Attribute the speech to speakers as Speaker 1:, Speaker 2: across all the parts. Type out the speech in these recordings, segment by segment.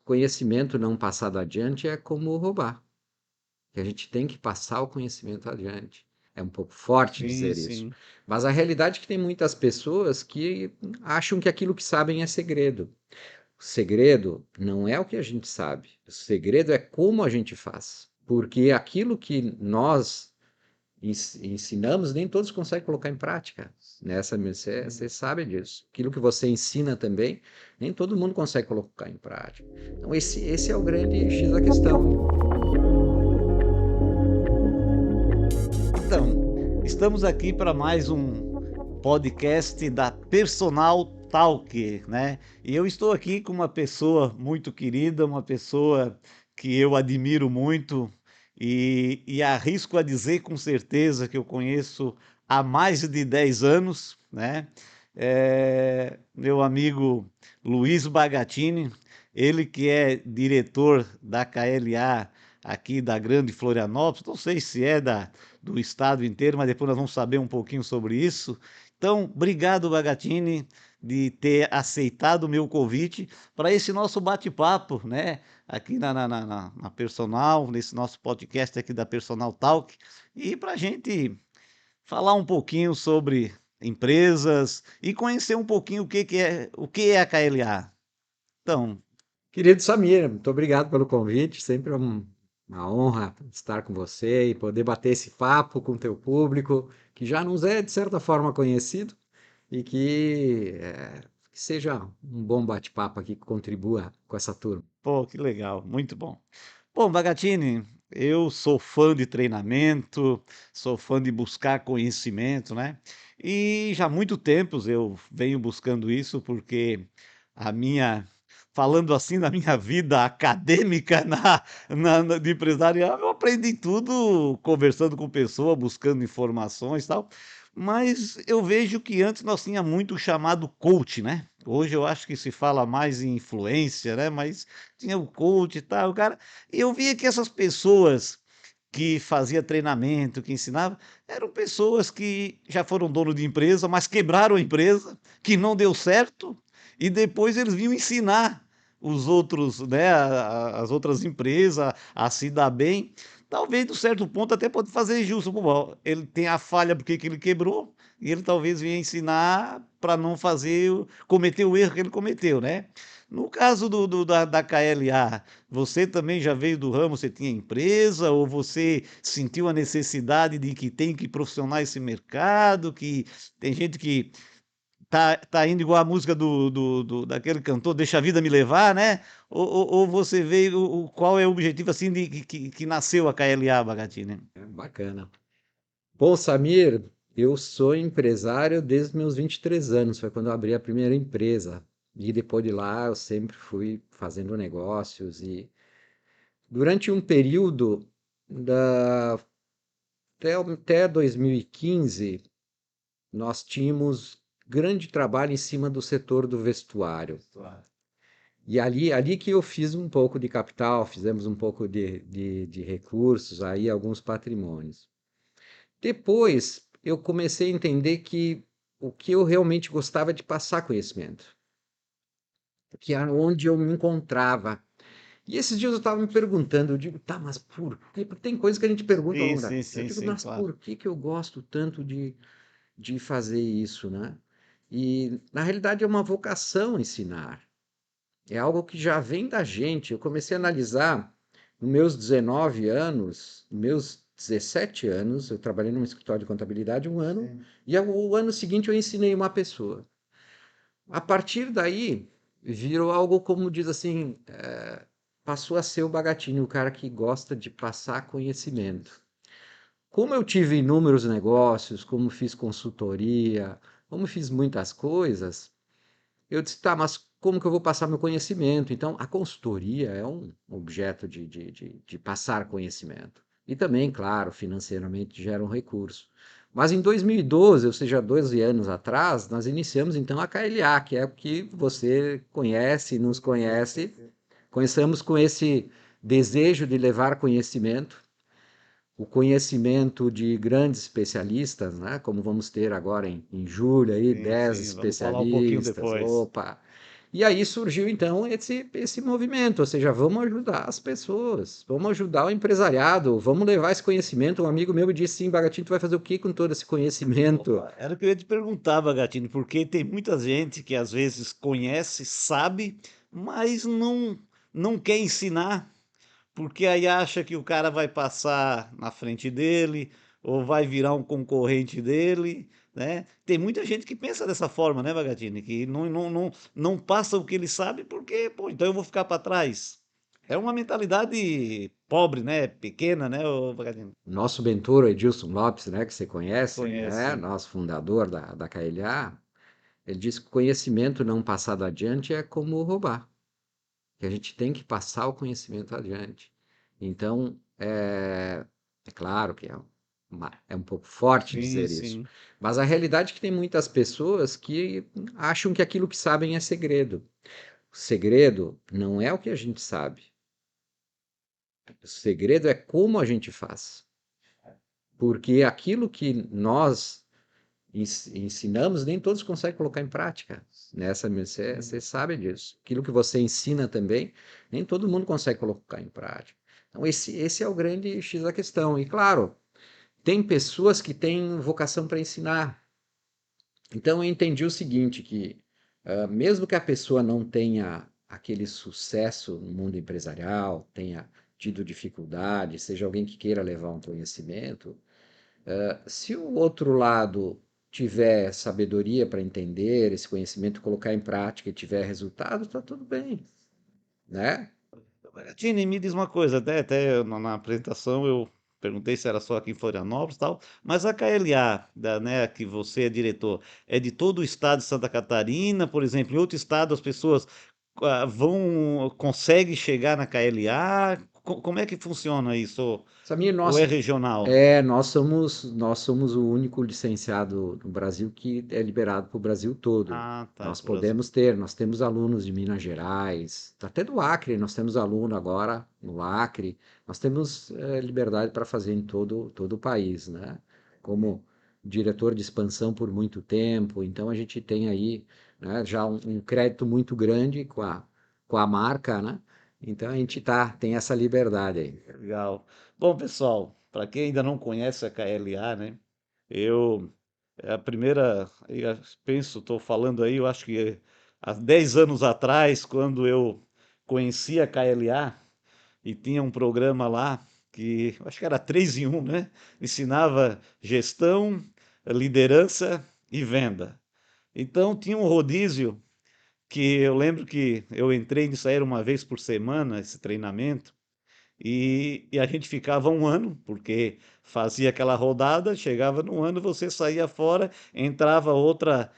Speaker 1: conhecimento não passado adiante é como roubar, que a gente tem que passar o conhecimento adiante. É um pouco forte
Speaker 2: Sim,
Speaker 1: dizer isso,
Speaker 2: sim.
Speaker 1: mas a realidade é que tem muitas pessoas que acham que aquilo que sabem é segredo. O segredo não é o que a gente sabe, o segredo é como a gente faz. Porque aquilo que nós ensinamos, nem todos conseguem colocar em prática. Nessa, você sabe disso. Aquilo que você ensina também, nem todo mundo consegue colocar em prática. Então, esse é o grande X da questão.
Speaker 2: Então, estamos aqui para mais um podcast da Personal Talk, né? E eu estou aqui com uma pessoa muito querida, uma pessoa que eu admiro muito e arrisco a dizer com certeza que eu conheço há mais de 10 anos, né? Meu amigo Luiz Bagatini, ele que é diretor da KLA aqui da Grande Florianópolis, não sei se é do estado inteiro, mas depois nós vamos saber um pouquinho sobre isso. Então, obrigado, Bagatini, de ter aceitado o meu convite para esse nosso bate-papo, né? Aqui na Personal, nesse nosso podcast aqui da Personal Talk, e para a gente falar um pouquinho sobre empresas e conhecer um pouquinho o que é a KLA. Então,
Speaker 1: Querido Samir, muito obrigado pelo convite. Sempre é uma honra estar com você e poder bater esse papo com o teu público, que já nos é, de certa forma, conhecido, e que seja um bom bate-papo aqui que contribua com essa turma.
Speaker 2: pô, que legal, muito bom. Bom, Bagatini, eu sou fã de treinamento, sou fã de buscar conhecimento, né? E já há muito tempo eu venho buscando isso porque a minha, falando assim da minha vida acadêmica de empresarial, eu aprendi tudo conversando com pessoas, buscando informações e tal. Mas eu vejo que antes nós tinha muito o chamado coach, né? Hoje eu acho que se fala mais em influência, né? Mas tinha o coach e tal, o cara. E eu via que essas pessoas que fazia treinamento, que ensinava, eram pessoas que já foram dono de empresa, mas quebraram a empresa, que não deu certo, e depois eles vinham ensinar os outros, né, as outras empresas a se dar bem. Talvez, de um certo ponto, até pode fazer justo. Pô, ele tem a falha porque que ele quebrou, e ele talvez venha ensinar para não fazer, cometer o erro que ele cometeu, né? No caso da KLA, você também já veio do ramo, você tinha empresa, ou você sentiu a necessidade de que tem que profissionalizar esse mercado, que tem gente que tá indo igual a música daquele cantor, Deixa a Vida Me Levar, né? Ou você veio, qual é o objetivo assim de que nasceu a KLA, Bagatini?
Speaker 1: É bacana. Bom, Samir, eu sou empresário desde meus 23 anos, foi quando eu abri a primeira empresa. E depois de lá eu sempre fui fazendo negócios e durante um período até 2015 nós tínhamos grande trabalho em cima do setor do vestuário. E ali que eu fiz um pouco de capital, fizemos um pouco de recursos, aí alguns patrimônios. Depois eu comecei a entender que o que eu realmente gostava de passar conhecimento, que era onde eu me encontrava. E esses dias eu estava me perguntando, eu digo, tá, mas por quê? Porque tem coisas que a gente pergunta ao
Speaker 2: Sim,
Speaker 1: longo da
Speaker 2: sim,
Speaker 1: vida. Eu
Speaker 2: sim,
Speaker 1: digo,
Speaker 2: sim,
Speaker 1: mas
Speaker 2: claro.
Speaker 1: por que que eu gosto tanto de fazer isso, né? E na realidade é uma vocação ensinar. É algo que já vem da gente. Eu comecei a analisar nos meus 19 anos, nos meus 17 anos, eu trabalhei num escritório de contabilidade um ano,
Speaker 2: Sim.
Speaker 1: e o ano seguinte eu ensinei uma pessoa. A partir daí, virou algo como diz assim, passou a ser o Bagatini, o cara que gosta de passar conhecimento. Como eu tive inúmeros negócios, como fiz consultoria, como fiz muitas coisas, eu disse, tá, mas como que eu vou passar meu conhecimento? Então, a consultoria é um objeto de passar conhecimento. E também, claro, financeiramente gera um recurso. Mas em 2012, ou seja, 12 anos atrás, nós iniciamos então a KLA, que é o que você conhece, nos conhece. Começamos com esse desejo de levar conhecimento, o conhecimento de grandes especialistas, né? Como vamos ter agora em julho aí,
Speaker 2: Sim,
Speaker 1: 10
Speaker 2: sim, vamos falar um pouquinho
Speaker 1: especialistas.
Speaker 2: depois.
Speaker 1: Opa! E aí surgiu então esse movimento, ou seja, vamos ajudar as pessoas, vamos ajudar o empresariado, vamos levar esse conhecimento. Um amigo meu me disse, sim, Bagatinho, tu vai fazer o que com todo esse conhecimento?
Speaker 2: Opa, era o que eu ia te perguntar, Bagatini, porque tem muita gente que às vezes conhece, sabe, mas não quer ensinar, porque aí acha que o cara vai passar na frente dele ou vai virar um concorrente dele, né? Tem muita gente que pensa dessa forma, né, Bagatini? Que não passa o que ele sabe porque, pô, então eu vou ficar para trás. É uma mentalidade pobre, né? Pequena, né, ô Bagatini?
Speaker 1: Nosso mentor, Edilson Lopes, né, que você conhece,
Speaker 2: Conhece,
Speaker 1: né,
Speaker 2: sim.
Speaker 1: nosso fundador da KLA, ele diz que conhecimento não passado adiante é como roubar, que a gente tem que passar o conhecimento adiante. Então, é claro que é um pouco forte
Speaker 2: Sim,
Speaker 1: dizer isso,
Speaker 2: sim.
Speaker 1: mas a realidade é que tem muitas pessoas que acham que aquilo que sabem é segredo. O segredo não é o que a gente sabe, o segredo é como a gente faz. Porque aquilo que nós ensinamos, nem todos conseguem colocar em prática. Nessa, você sabe disso. Aquilo que você ensina também, nem todo mundo consegue colocar em prática. Então, esse é o grande X da questão. E, claro, tem pessoas que têm vocação para ensinar. Então, eu entendi o seguinte, que mesmo que a pessoa não tenha aquele sucesso no mundo empresarial, tenha tido dificuldade, seja alguém que queira levar um conhecimento, se o outro lado tiver sabedoria para entender esse conhecimento, colocar em prática e tiver resultado, está tudo bem, né?
Speaker 2: Tini, me diz uma coisa, até na apresentação eu perguntei se era só aqui em Florianópolis e tal, mas a KLA, né, que você é diretor, é de todo o estado de Santa Catarina, por exemplo, em outro estado as pessoas conseguem chegar na KLA? Como é que funciona isso?
Speaker 1: Samir,
Speaker 2: Ou é regional?
Speaker 1: nós somos o único licenciado no Brasil que é liberado para o Brasil todo.
Speaker 2: Ah, tá,
Speaker 1: Nós
Speaker 2: pro Brasil.
Speaker 1: podemos ter, nós temos alunos de Minas Gerais, até do Acre, nós temos aluno agora no Acre, nós temos liberdade para fazer em todo o país, né? Como diretor de expansão por muito tempo, então a gente tem aí, né, já um crédito muito grande com a marca, né? Então a gente tem essa liberdade aí.
Speaker 2: Legal. Bom, pessoal, para quem ainda não conhece a KLA, né? Eu é a primeira, eu penso, estou falando aí, eu acho que há 10 anos atrás, quando eu conheci a KLA e tinha um programa lá que eu acho que era 3 em um, né? Ensinava gestão, liderança e venda. Então tinha um rodízio que eu lembro que eu entrei nisso aí era uma vez por semana, esse treinamento. E a gente ficava um ano, porque fazia aquela rodada, chegava no ano, você saía fora, entrava outra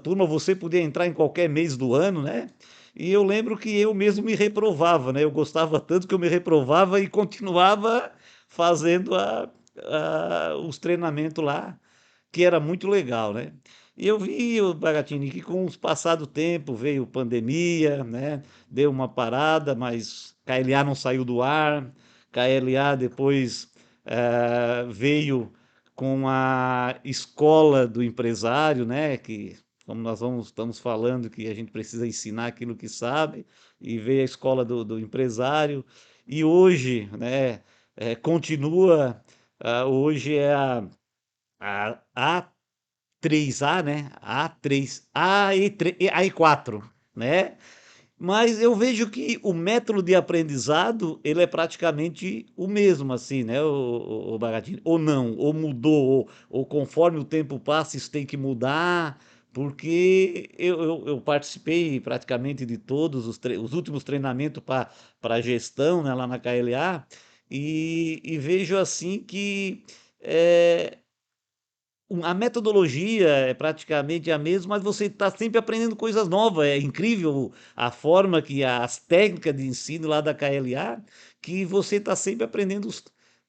Speaker 2: turma, você podia entrar em qualquer mês do ano, né? E eu lembro que eu mesmo me reprovava, né? Eu gostava tanto que eu me reprovava e continuava fazendo os treinamentos lá, que era muito legal, né? E eu vi, o Bagatini, que com o passar do tempo veio pandemia, né? Deu uma parada, mas KLA não saiu do ar. KLA depois veio com a escola do empresário, né? Que como estamos falando que a gente precisa ensinar aquilo que sabe, e veio a escola do empresário. E hoje, né? Continua, hoje é a 3A, né? A3, A3, A4, né? Mas eu vejo que o método de aprendizado, ele é praticamente o mesmo, assim, né, o Bagatini? Ou não, ou mudou, ou conforme o tempo passa, isso tem que mudar, porque eu participei praticamente de todos os últimos treinamentos para gestão, né, lá na KLA, e vejo assim que é, a metodologia é praticamente a mesma, mas você está sempre aprendendo coisas novas. É incrível a forma que as técnicas de ensino lá da KLA, que você está sempre aprendendo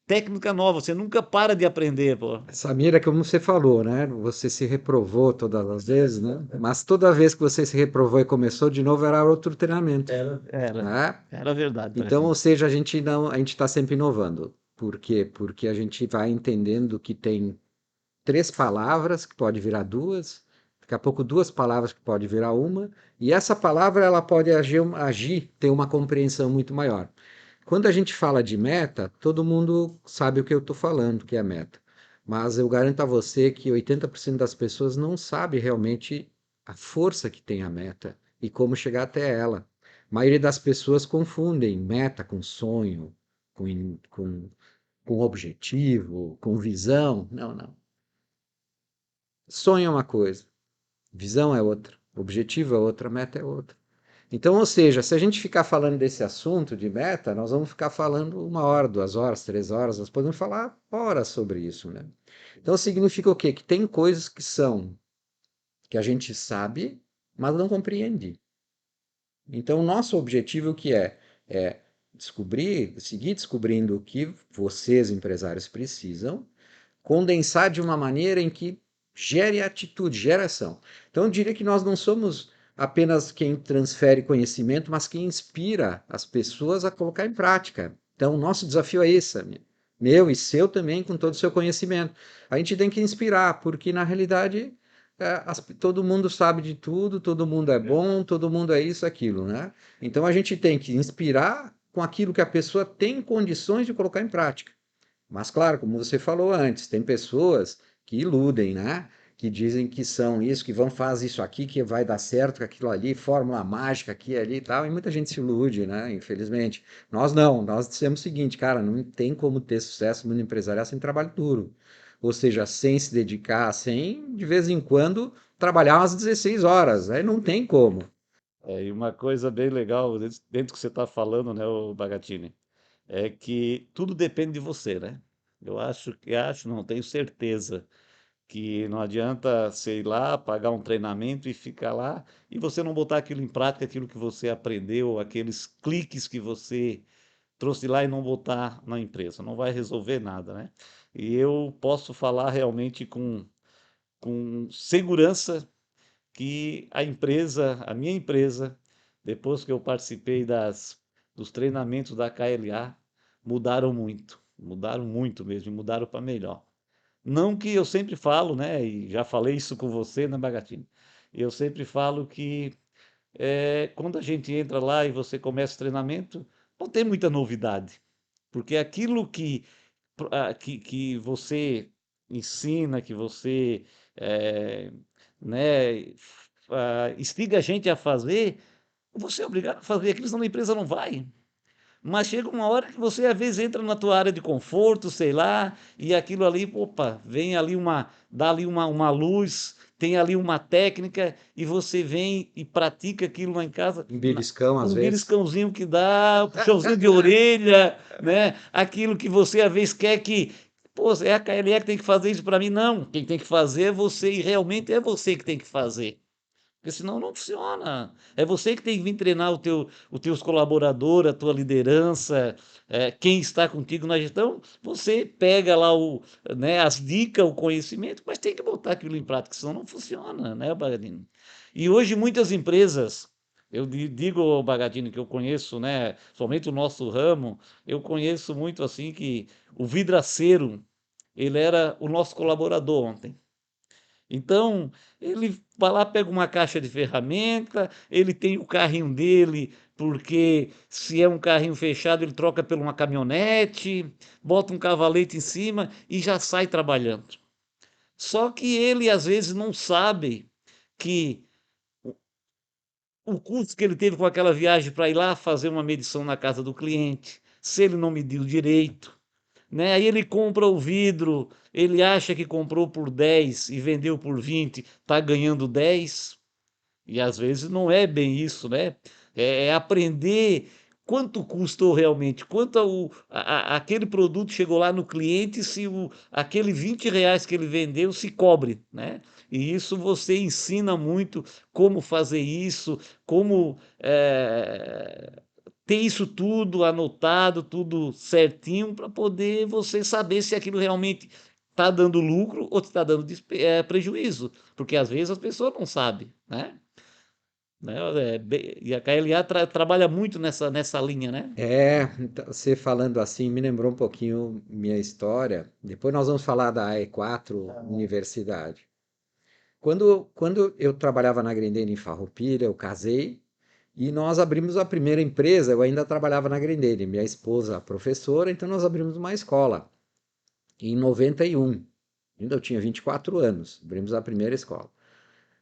Speaker 2: técnica nova. Você nunca para de aprender, pô.
Speaker 1: Samira, como você falou, né? Você se reprovou todas as vezes, né? Mas toda vez que você se reprovou e começou de novo, era outro treinamento,
Speaker 2: Era,
Speaker 1: né?
Speaker 2: era verdade,
Speaker 1: Então,
Speaker 2: Brasil.
Speaker 1: ou seja, a gente está sempre inovando. Por quê? Porque a gente vai entendendo que tem três palavras, que pode virar duas, Daqui a pouco duas palavras que pode virar uma, e essa palavra ela pode agir, ter uma compreensão muito maior. Quando a gente fala de meta, todo mundo sabe o que eu estou falando, que é meta. Mas eu garanto a você que 80% das pessoas não sabe realmente a força que tem a meta e como chegar até ela. A maioria das pessoas confundem meta com sonho, com objetivo, com visão. Não, não. Sonho é uma coisa, visão é outra, objetivo é outra, meta é outra. Então, ou seja, se a gente ficar falando desse assunto de meta, nós vamos ficar falando 1 hora, 2 horas, 3 horas, nós podemos falar horas sobre isso, né? Então significa o quê? Que tem coisas que a gente sabe, mas não compreende. Então, o nosso objetivo o que é? É descobrir, seguir descobrindo o que vocês, empresários, precisam, condensar de uma maneira em que gere atitude, geração. Então, eu diria que nós não somos apenas quem transfere conhecimento, mas quem inspira as pessoas a colocar em prática. Então, o nosso desafio é esse, meu e seu também, com todo o seu conhecimento. A gente tem que inspirar, porque na realidade todo mundo sabe de tudo, todo mundo é bom, todo mundo é isso, aquilo, né? Então a gente tem que inspirar com aquilo que a pessoa tem condições de colocar em prática. Mas, claro, como você falou antes, tem pessoas que iludem, né? Que dizem que são isso, que vão fazer isso aqui, que vai dar certo com aquilo ali, fórmula mágica aqui e ali e tal, e muita gente se ilude, né? Infelizmente. Nós não, nós dissemos o seguinte, cara, não tem como ter sucesso no mundo empresarial sem trabalho duro. Ou seja, sem se dedicar, sem, de vez em quando, trabalhar umas 16 horas. Aí não tem como.
Speaker 2: E uma coisa bem legal dentro do que você está falando, né, o Bagatini, é que tudo depende de você, né? Não, tenho certeza que não adianta, sei lá, pagar um treinamento e ficar lá e você não botar aquilo em prática, aquilo que você aprendeu, aqueles cliques que você trouxe lá e não botar na empresa. Não vai resolver nada, né? E eu posso falar realmente com segurança que a minha empresa, depois que eu participei dos treinamentos da KLA, mudaram muito mesmo, e mudaram para melhor. Não que eu sempre falo, né, e já falei isso com você, né, Bagatini? Eu sempre falo que quando a gente entra lá e você começa o treinamento, não tem muita novidade, porque aquilo que você ensina, que você eh, né, instiga a gente a fazer, você é obrigado a fazer aquilo, senão a empresa não vai. Mas chega uma hora que você às vezes entra na tua área de conforto, sei lá, e aquilo ali, opa, vem ali dá ali uma luz, tem ali uma técnica, e você vem e pratica aquilo lá em casa,
Speaker 1: Um beliscão, às
Speaker 2: um
Speaker 1: vezes.
Speaker 2: beliscãozinho que dá, um puxãozinho de orelha, né? Aquilo que você às vezes quer que, pô, é a KLE que tem que fazer isso para mim, não. Quem tem que fazer é você, e realmente é você que tem que fazer. Porque senão não funciona. É você que tem que vir treinar os teus colaboradores, a tua liderança, quem está contigo na gestão. Você pega lá né, as dicas, o conhecimento, mas tem que botar aquilo em prática, senão não funciona, né, Bagadini? E hoje muitas empresas, eu digo ao Bagadini que eu conheço, né, somente o nosso ramo, eu conheço muito assim que o vidraceiro, ele era o nosso colaborador ontem. Então, ele vai lá, pega uma caixa de ferramenta, ele tem o carrinho dele, porque se é um carrinho fechado, ele troca por uma caminhonete, bota um cavalete em cima e já sai trabalhando. Só que ele às vezes não sabe que o custo que ele teve com aquela viagem para ir lá fazer uma medição na casa do cliente, se ele não mediu direito, né? Aí ele compra o vidro, ele acha que comprou por 10 e vendeu por 20, está ganhando 10. E às vezes não é bem isso, né? É aprender quanto custou realmente, quanto aquele produto chegou lá no cliente, se aquele R$ 20 que ele vendeu se cobre, né? E isso você ensina muito como fazer isso, como ter isso tudo anotado, tudo certinho, para poder você saber se aquilo realmente está dando lucro ou está dando prejuízo. Porque às vezes as pessoas não sabem, né? E a KLA trabalha muito nessa linha, né?
Speaker 1: Então, você falando assim me lembrou um pouquinho minha história. Depois nós vamos falar da E4 Universidade. Quando eu trabalhava na Grendene em Farroupilha, eu casei e nós abrimos a primeira empresa. Eu ainda trabalhava na Grendene, minha esposa professora, então nós abrimos uma escola em 91. Ainda eu tinha 24 anos, abrimos a primeira escola.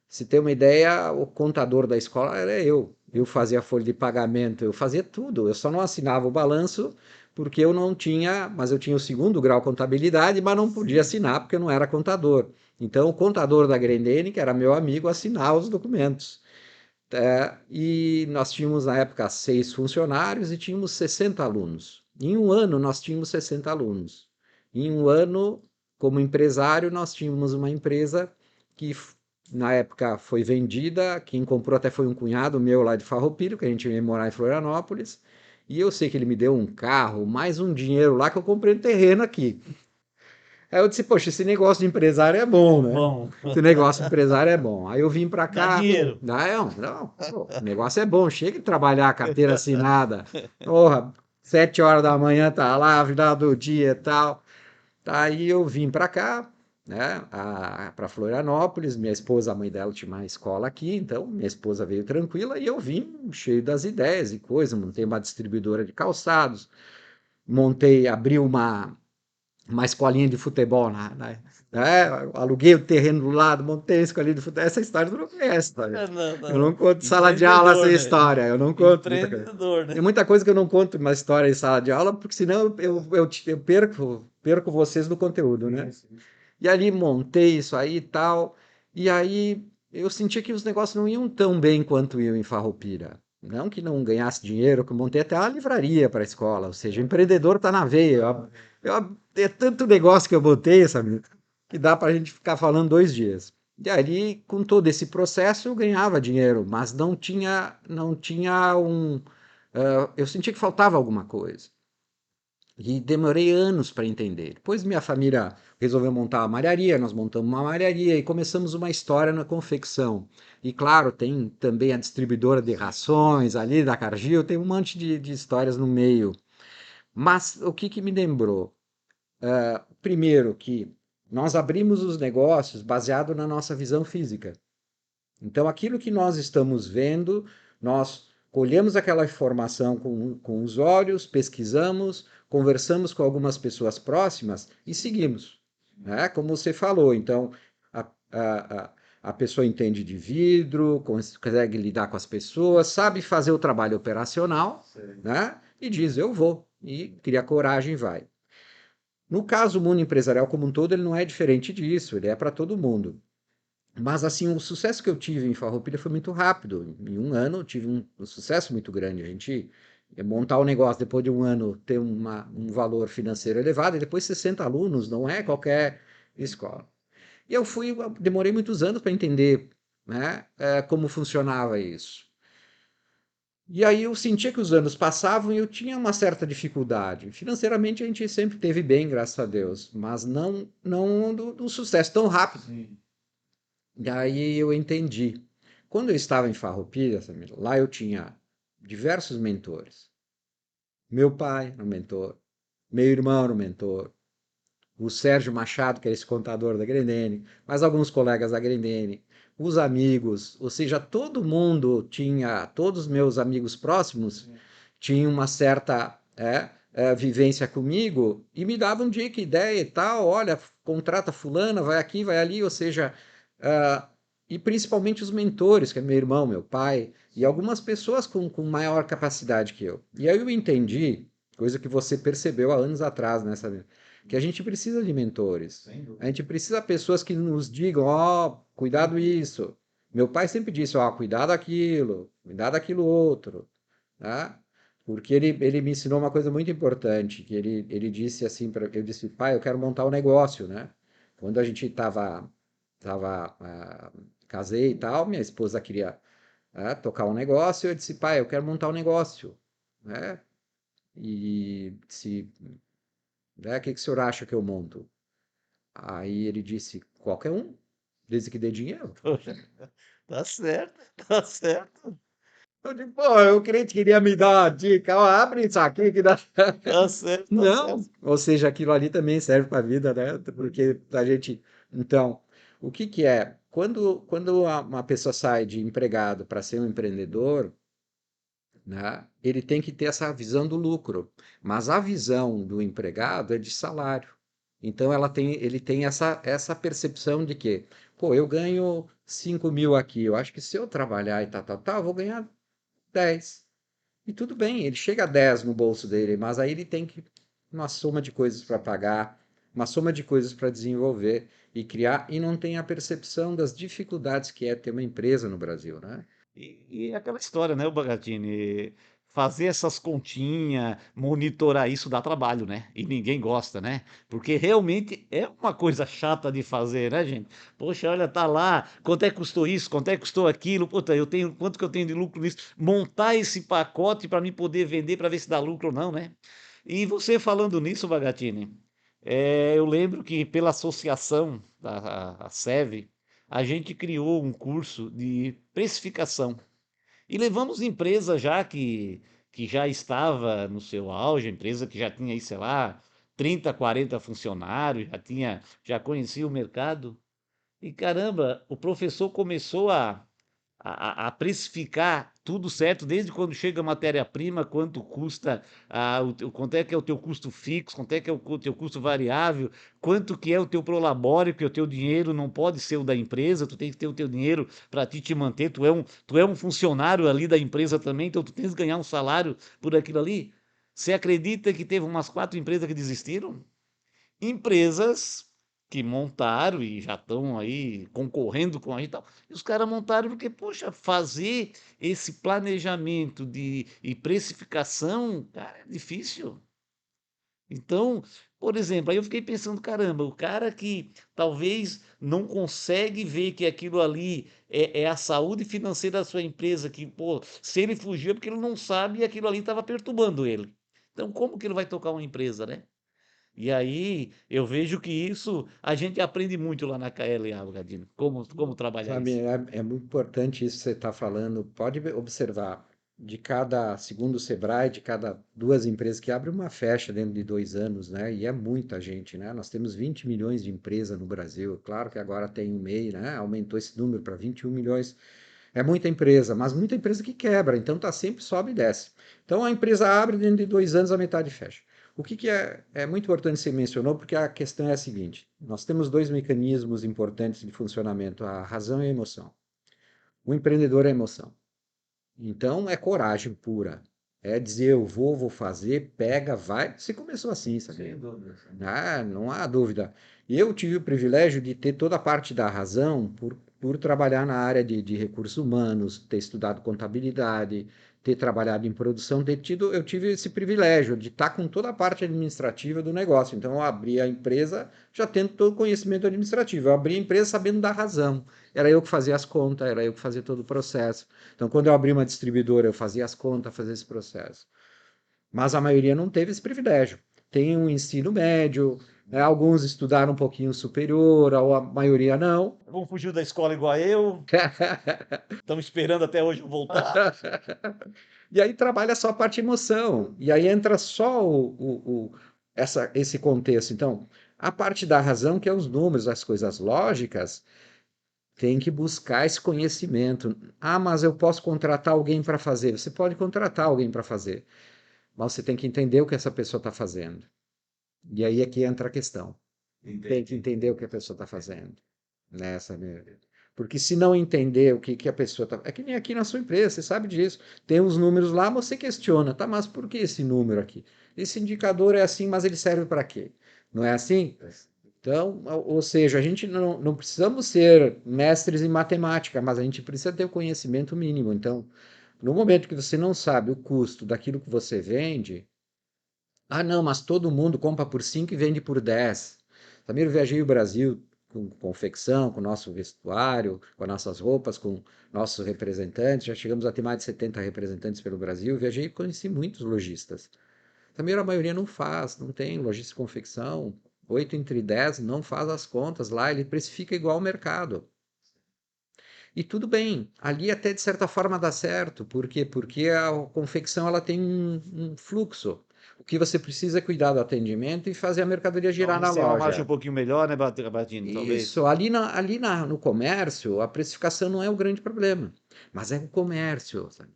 Speaker 1: Se tem uma ideia, o contador da escola era eu. Eu fazia a folha de pagamento, eu fazia tudo. Eu só não assinava o balanço porque eu não tinha, mas eu tinha o segundo grau contabilidade, mas não podia assinar porque eu não era contador. Então, o contador da Grendene, que era meu amigo, assinava os documentos. E nós tínhamos na época 6 funcionários e tínhamos 60 alunos. Em um ano, nós tínhamos 60 alunos. Em um ano, como empresário, nós tínhamos uma empresa que na época foi vendida. Quem comprou até foi um cunhado meu lá de Farroupilha, que a gente ia morar em Florianópolis. E eu sei que ele me deu um carro, mais um dinheiro lá que eu comprei um terreno aqui. Aí eu disse, poxa, esse negócio de empresário é bom, né?
Speaker 2: Bom,
Speaker 1: Esse negócio de empresário é bom. Aí eu vim pra
Speaker 2: dá
Speaker 1: cá,
Speaker 2: dinheiro.
Speaker 1: não, pô, o negócio é bom, chega de trabalhar, carteira assinada, porra, 7 horas da manhã tá lá, final do dia e tal. Aí eu vim pra cá, né, pra Florianópolis. Minha esposa, a mãe dela tinha uma escola aqui, então minha esposa veio tranquila e eu vim cheio das ideias e coisas. Montei uma distribuidora de calçados, abri uma escolinha de futebol aluguei o terreno do lado, montei a escolinha de futebol. Essa história tu não conhece, tá?
Speaker 2: Não,
Speaker 1: Eu não
Speaker 2: não.
Speaker 1: conto sala de aula essa
Speaker 2: Empreendedor, né?
Speaker 1: história, eu não conto muita coisa.
Speaker 2: Empreendedor,
Speaker 1: Tem
Speaker 2: né?
Speaker 1: muita coisa que eu não conto uma história em sala de aula, porque senão eu perco vocês do conteúdo, né? E ali montei isso aí e tal, e aí eu senti que os negócios não iam tão bem quanto iam em Farroupilha. Não que não ganhasse dinheiro, que eu montei até uma livraria para a escola, ou seja, o empreendedor está na veia. É tanto negócio que eu botei, sabe, que dá para a gente ficar falando 2 dias. E ali, com todo esse processo, eu ganhava dinheiro, mas não tinha um. Eu senti que faltava alguma coisa. E demorei anos para entender. Depois minha família resolveu montar uma malharia, nós montamos uma malharia e começamos uma história na confecção. E claro, tem também a distribuidora de rações ali da Cargill, tem um monte de histórias no meio. Mas o que me lembrou? Primeiro, que nós abrimos os negócios baseado na nossa visão física. Então, aquilo que nós estamos vendo, nós colhemos aquela informação com os olhos, pesquisamos, conversamos com algumas pessoas próximas e seguimos. Né? Como você falou, então, a, a, a pessoa entende de vidro, consegue lidar com as pessoas, sabe fazer o trabalho operacional, né? E diz, eu vou. E cria coragem e vai. No caso, o mundo empresarial como um todo, ele não é diferente disso, ele é para todo mundo. Mas, assim, o sucesso que eu tive em Farroupilha foi muito rápido. Em um ano, eu tive um sucesso muito grande. A gente montar o negócio, depois de um ano, ter um valor financeiro elevado, e depois 60 alunos, não é qualquer escola. E demorei muitos anos para entender, né, como funcionava isso. E aí eu sentia que os anos passavam e eu tinha uma certa dificuldade. Financeiramente a gente sempre teve bem, graças a Deus, mas não do sucesso tão rápido.
Speaker 2: Sim.
Speaker 1: E aí eu entendi. Quando eu estava em Farroupilha, Samir, lá eu tinha diversos mentores. Meu pai era um mentor, meu irmão era um mentor, o Sérgio Machado, que é esse contador da Grendene, mais alguns colegas da Grendene, os amigos, ou seja, todo mundo tinha, todos os meus amigos próximos tinham uma certa vivência comigo e me davam dica, ideia e tal, olha, contrata fulana, vai aqui, vai ali, ou seja, uh, e principalmente os mentores, que é meu irmão, meu pai, e algumas pessoas com maior capacidade que eu. E aí eu entendi, coisa que você percebeu há anos atrás, né, sabe? Que a gente precisa de mentores. A gente precisa de pessoas que nos digam, ó, oh, cuidado isso. Meu pai sempre disse, ó, oh, cuidado aquilo outro, tá? Porque ele me ensinou uma coisa muito importante, que ele disse assim, eu disse, pai, eu quero montar um negócio, né? Quando a gente casei e tal, minha esposa queria tocar um negócio, eu disse, pai, eu quero montar um negócio, né? E se, né, o que o senhor acha que eu monto? Aí ele disse, qualquer um, desde que dê dinheiro.
Speaker 2: Poxa, tá certo, tá certo,
Speaker 1: Eu digo, pô, o cliente queria me dar uma dica, ó, abre isso aqui que dá.
Speaker 2: tá certo, tá
Speaker 1: Não,
Speaker 2: certo.
Speaker 1: ou seja, aquilo ali também serve para a vida, né? Porque a gente. Então, o que que é? quando uma pessoa sai de empregado para ser um empreendedor, né, ele tem que ter essa visão do lucro, mas a visão do empregado é de salário. Então ele tem essa percepção de que, pô, eu ganho 5.000 aqui, eu acho que se eu trabalhar e tal, eu vou ganhar 10. E tudo bem, ele chega a 10 no bolso dele, mas aí ele tem que uma soma de coisas para pagar, uma soma de coisas para desenvolver e criar, e não tem a percepção das dificuldades que é ter uma empresa no Brasil, né?
Speaker 2: E aquela história, né, o Bagatini, fazer essas continhas, monitorar isso dá trabalho, né? E ninguém gosta, né? Porque realmente é uma coisa chata de fazer, né, gente? Poxa, olha, tá lá, quanto é que custou isso, quanto é que custou aquilo, puta, eu tenho, quanto que eu tenho de lucro nisso? Montar esse pacote para mim poder vender para ver se dá lucro ou não, né? E você falando nisso, Bagatini, eu lembro que pela associação da a SEV, a gente criou um curso de precificação. E levamos empresa já que já estava no seu auge, empresa que já tinha aí, sei lá, 30, 40 funcionários, já conhecia o mercado. E caramba, o professor começou a precificar tudo certo, desde quando chega a matéria-prima, quanto custa, quanto é que é o teu custo fixo, quanto é que é o teu custo variável, quanto que é o teu prolabore, porque o teu dinheiro não pode ser o da empresa, tu tem que ter o teu dinheiro para te manter, tu é um funcionário ali da empresa também, então tu tens que ganhar um salário por aquilo ali. Você acredita que teve umas 4 empresas que desistiram? Empresas que montaram e já estão aí concorrendo com a gente e tal. E os caras montaram porque, poxa, fazer esse planejamento e precificação, cara, é difícil. Então, por exemplo, aí eu fiquei pensando, caramba, o cara que talvez não consegue ver que aquilo ali é a saúde financeira da sua empresa, que, pô, se ele fugiu é porque ele não sabe e aquilo ali estava perturbando ele. Então, como que ele vai tocar uma empresa, né? E aí eu vejo que isso a gente aprende muito lá na KLA, Gadino, como trabalhar
Speaker 1: Sabe,
Speaker 2: isso.
Speaker 1: é muito importante isso que você está falando. Pode observar, de cada, segundo o Sebrae, de cada duas empresas que abrem, uma fecha dentro de 2 anos, né? E é muita gente, né? Nós temos 20 milhões de empresas no Brasil. Claro que agora tem o MEI, né? Aumentou esse número para 21 milhões. É muita empresa, mas muita empresa que quebra, então tá sempre sobe e desce. Então a empresa abre, dentro de 2 anos a metade fecha. O que é muito importante você mencionou, porque a questão é a seguinte: nós temos dois mecanismos importantes de funcionamento, a razão e a emoção. O empreendedor é a emoção. Então é coragem pura. É dizer eu vou fazer, pega, vai. Você começou assim, sabe?
Speaker 2: Sem dúvida.
Speaker 1: Ah, não há dúvida. Eu tive o privilégio de ter toda a parte da razão por trabalhar na área de recursos humanos, ter estudado contabilidade, ter trabalhado em produção, eu tive esse privilégio de estar com toda a parte administrativa do negócio. Então, eu abri a empresa já tendo todo o conhecimento administrativo. Eu abri a empresa sabendo da razão. Era eu que fazia as contas, era eu que fazia todo o processo. Então, quando eu abri uma distribuidora, eu fazia as contas, fazia esse processo. Mas a maioria não teve esse privilégio. Tem um ensino médio, né, alguns estudaram um pouquinho superior, a maioria não.
Speaker 2: Vamos fugir da escola igual a eu, estamos esperando até hoje eu voltar.
Speaker 1: E aí trabalha só a parte emoção. E aí entra só esse contexto. Então, a parte da razão, que é os números, as coisas lógicas, tem que buscar esse conhecimento. Ah, mas eu posso contratar alguém para fazer. Você pode contratar alguém para fazer, mas você tem que entender o que essa pessoa está fazendo. E aí é que entra a questão. Tem que
Speaker 2: Entendi.
Speaker 1: entender o que a pessoa está fazendo. Nessa, né? Porque se não entender o que a pessoa está. É que nem aqui na sua empresa, você sabe disso. Tem uns números lá, você questiona, tá? Mas por que esse número aqui? Esse indicador é assim, mas ele serve para quê? Não é assim? Então, ou seja, a gente não precisamos ser mestres em matemática, mas a gente precisa ter o conhecimento mínimo. Então, no momento que você não sabe o custo daquilo que você vende, ah, não, mas todo mundo compra por 5 e vende por 10. Também eu viajei o Brasil com confecção, com nosso vestuário, com as nossas roupas, com nossos representantes. Já chegamos a ter mais de 70 representantes pelo Brasil. Viajei e conheci muitos lojistas. Também a maioria não faz, não tem lojista de confecção. 8 entre 10 não faz as contas lá, ele precifica igual ao mercado. E tudo bem, ali até de certa forma dá certo. Por quê? Porque a confecção ela tem um fluxo. O que você precisa é cuidar do atendimento e fazer a mercadoria girar na
Speaker 2: Talvez tenha uma margem um
Speaker 1: loja.
Speaker 2: pouquinho melhor, né, Batini? Talvez.
Speaker 1: Isso, no comércio, a precificação não é o grande problema, mas é o comércio, sabe?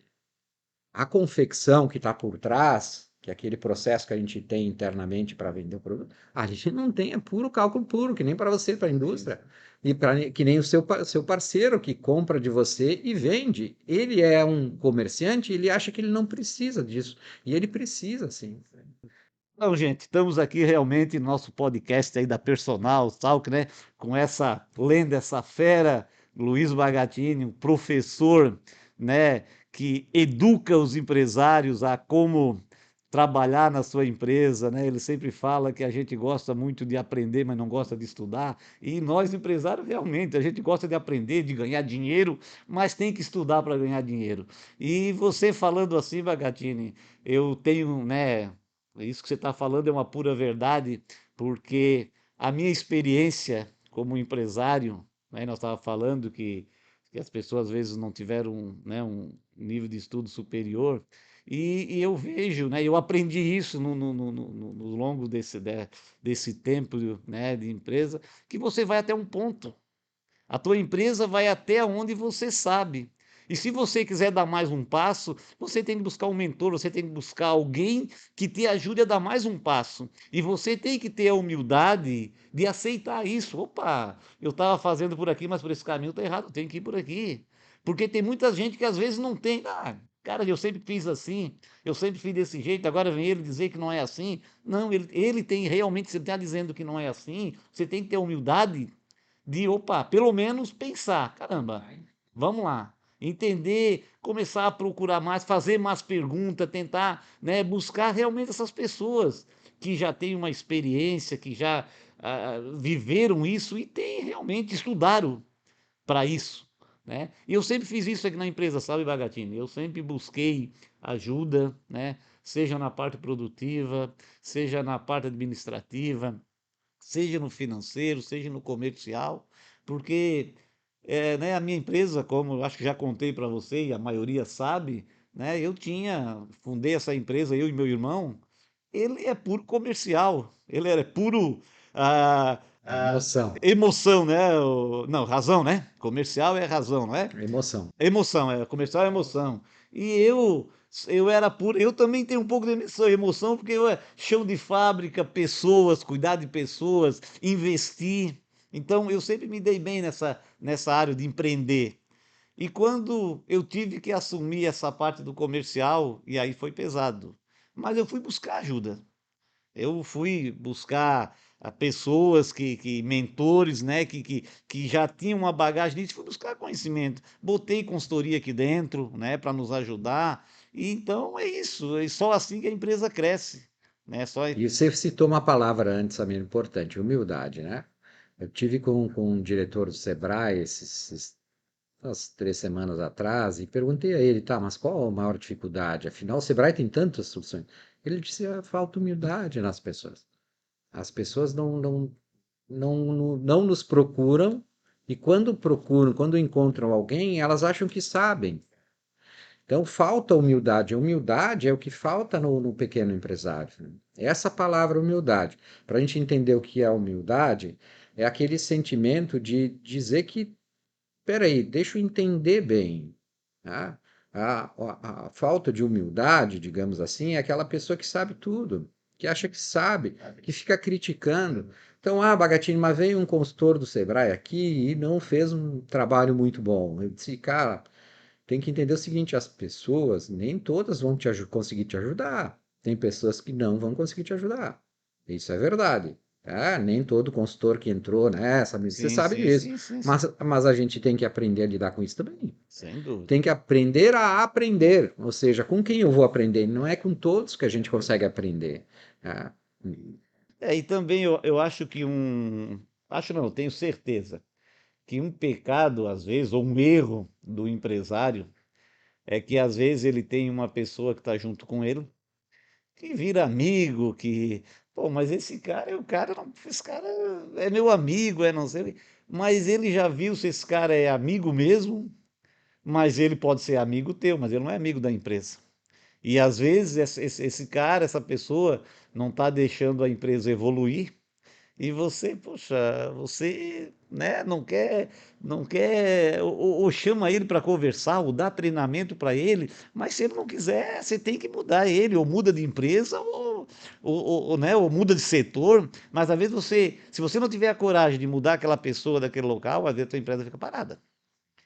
Speaker 1: A confecção que está por trás, que é aquele processo que a gente tem internamente para vender o produto, a gente não tem, é puro cálculo puro, que nem para você, para a
Speaker 2: Sim.
Speaker 1: indústria. E que nem o seu parceiro que compra de você e vende. Ele é um comerciante, ele acha que ele não precisa disso. E ele precisa, sim.
Speaker 2: Então, gente, estamos aqui realmente no nosso podcast aí da Personal Talk, né? Com essa lenda, essa fera, Luiz Bagatini, um professor, né? Que educa os empresários a como trabalhar na sua empresa, né? Ele sempre fala que a gente gosta muito de aprender, mas não gosta de estudar. E nós, empresários, realmente, a gente gosta de aprender, de ganhar dinheiro, mas tem que estudar para ganhar dinheiro. E você falando assim, Bagatini, eu tenho, né? Isso que você está falando é uma pura verdade, porque a minha experiência como empresário, né, nós estávamos falando que as pessoas às vezes não tiveram, né, um nível de estudo superior, e eu vejo, né, eu aprendi isso no longo desse tempo, né, de empresa, que você vai até um ponto. A tua empresa vai até onde você sabe. E se você quiser dar mais um passo, você tem que buscar um mentor, você tem que buscar alguém que te ajude a dar mais um passo. E você tem que ter a humildade de aceitar isso. Opa, eu estava fazendo por aqui, mas por esse caminho está errado, eu tenho que ir por aqui. Porque tem muita gente que às vezes não tem. Ah, cara, eu sempre fiz assim, eu sempre fiz desse jeito, agora vem ele dizer que não é assim. Não, ele tem realmente, você está dizendo que não é assim, você tem que ter humildade de, opa, pelo menos pensar, caramba, vamos lá, entender, começar a procurar mais, fazer mais perguntas, tentar, né, buscar realmente essas pessoas que já têm uma experiência, que já viveram isso e têm realmente estudaram para isso, né? E eu sempre fiz isso aqui na empresa, sabe, Bagatini? Eu sempre busquei ajuda, né? Seja na parte produtiva, seja na parte administrativa, seja no financeiro, seja no comercial, porque né, a minha empresa, como eu acho que já contei para você e a maioria sabe, né, fundei essa empresa, eu e meu irmão, ele é puro comercial, ele é puro ah,
Speaker 1: É emoção,
Speaker 2: emoção, né? Não, razão, né? Comercial é razão, não é?
Speaker 1: é emoção.
Speaker 2: Emoção, comercial é emoção. E eu era puro, eu também tenho um pouco de emoção, porque eu chão de fábrica, pessoas, cuidar de pessoas, investir. Então eu sempre me dei bem nessa área de empreender. E quando eu tive que assumir essa parte do comercial, e aí foi pesado. Mas eu fui buscar ajuda. Eu fui buscar pessoas mentores, né, que já tinham uma bagagem nisso, fui buscar conhecimento. Botei consultoria aqui dentro, né, para nos ajudar. E então é isso, é só assim que a empresa cresce, né? Só
Speaker 1: E você citou uma palavra antes também importante, humildade, né? Eu tive com um diretor do Sebrae umas 3 semanas atrás e perguntei a ele, tá, mas qual a maior dificuldade? Afinal, o Sebrae tem tantas soluções. Ele disse, falta humildade nas pessoas. As pessoas não nos procuram e quando procuram, quando encontram alguém, elas acham que sabem. Então, falta humildade. A humildade é o que falta no pequeno empresário, né? Essa palavra humildade. Para a gente entender o que é humildade, é aquele sentimento de dizer que, peraí, deixa eu entender bem. Tá? A falta de humildade, digamos assim, é aquela pessoa que sabe tudo, que acha que sabe, que fica criticando. Então, Bagatini, mas veio um consultor do Sebrae aqui e não fez um trabalho muito bom. Eu disse, cara, tem que entender o seguinte, as pessoas, nem todas vão conseguir te ajudar. Tem pessoas que não vão conseguir te ajudar. Isso é verdade. Tá? Nem todo consultor que entrou nessa, você
Speaker 2: sim,
Speaker 1: sabe
Speaker 2: sim,
Speaker 1: disso.
Speaker 2: sim, sim, sim,
Speaker 1: Mas a gente tem que aprender a lidar com isso também.
Speaker 2: sem dúvida.
Speaker 1: Tem que aprender a aprender. Ou seja, com quem eu vou aprender? Não é com todos que a gente consegue aprender. Tá?
Speaker 2: E também eu acho acho não, eu tenho certeza que um pecado às vezes ou um erro do empresário é que às vezes ele tem uma pessoa que está junto com ele que vira amigo, pô, mas esse cara é o cara, não, esse cara é meu amigo, é não sei, mas ele já viu se esse cara é amigo mesmo, mas ele pode ser amigo teu, mas ele não é amigo da empresa. E às vezes esse cara, essa pessoa, não está deixando a empresa evoluir e você, poxa, você, né, não quer, ou chama ele para conversar, ou dá treinamento para ele, mas se ele não quiser, você tem que mudar ele, ou muda de empresa, né, ou muda de setor, mas às vezes você, se você não tiver a coragem de mudar aquela pessoa daquele local, às vezes a tua empresa fica parada.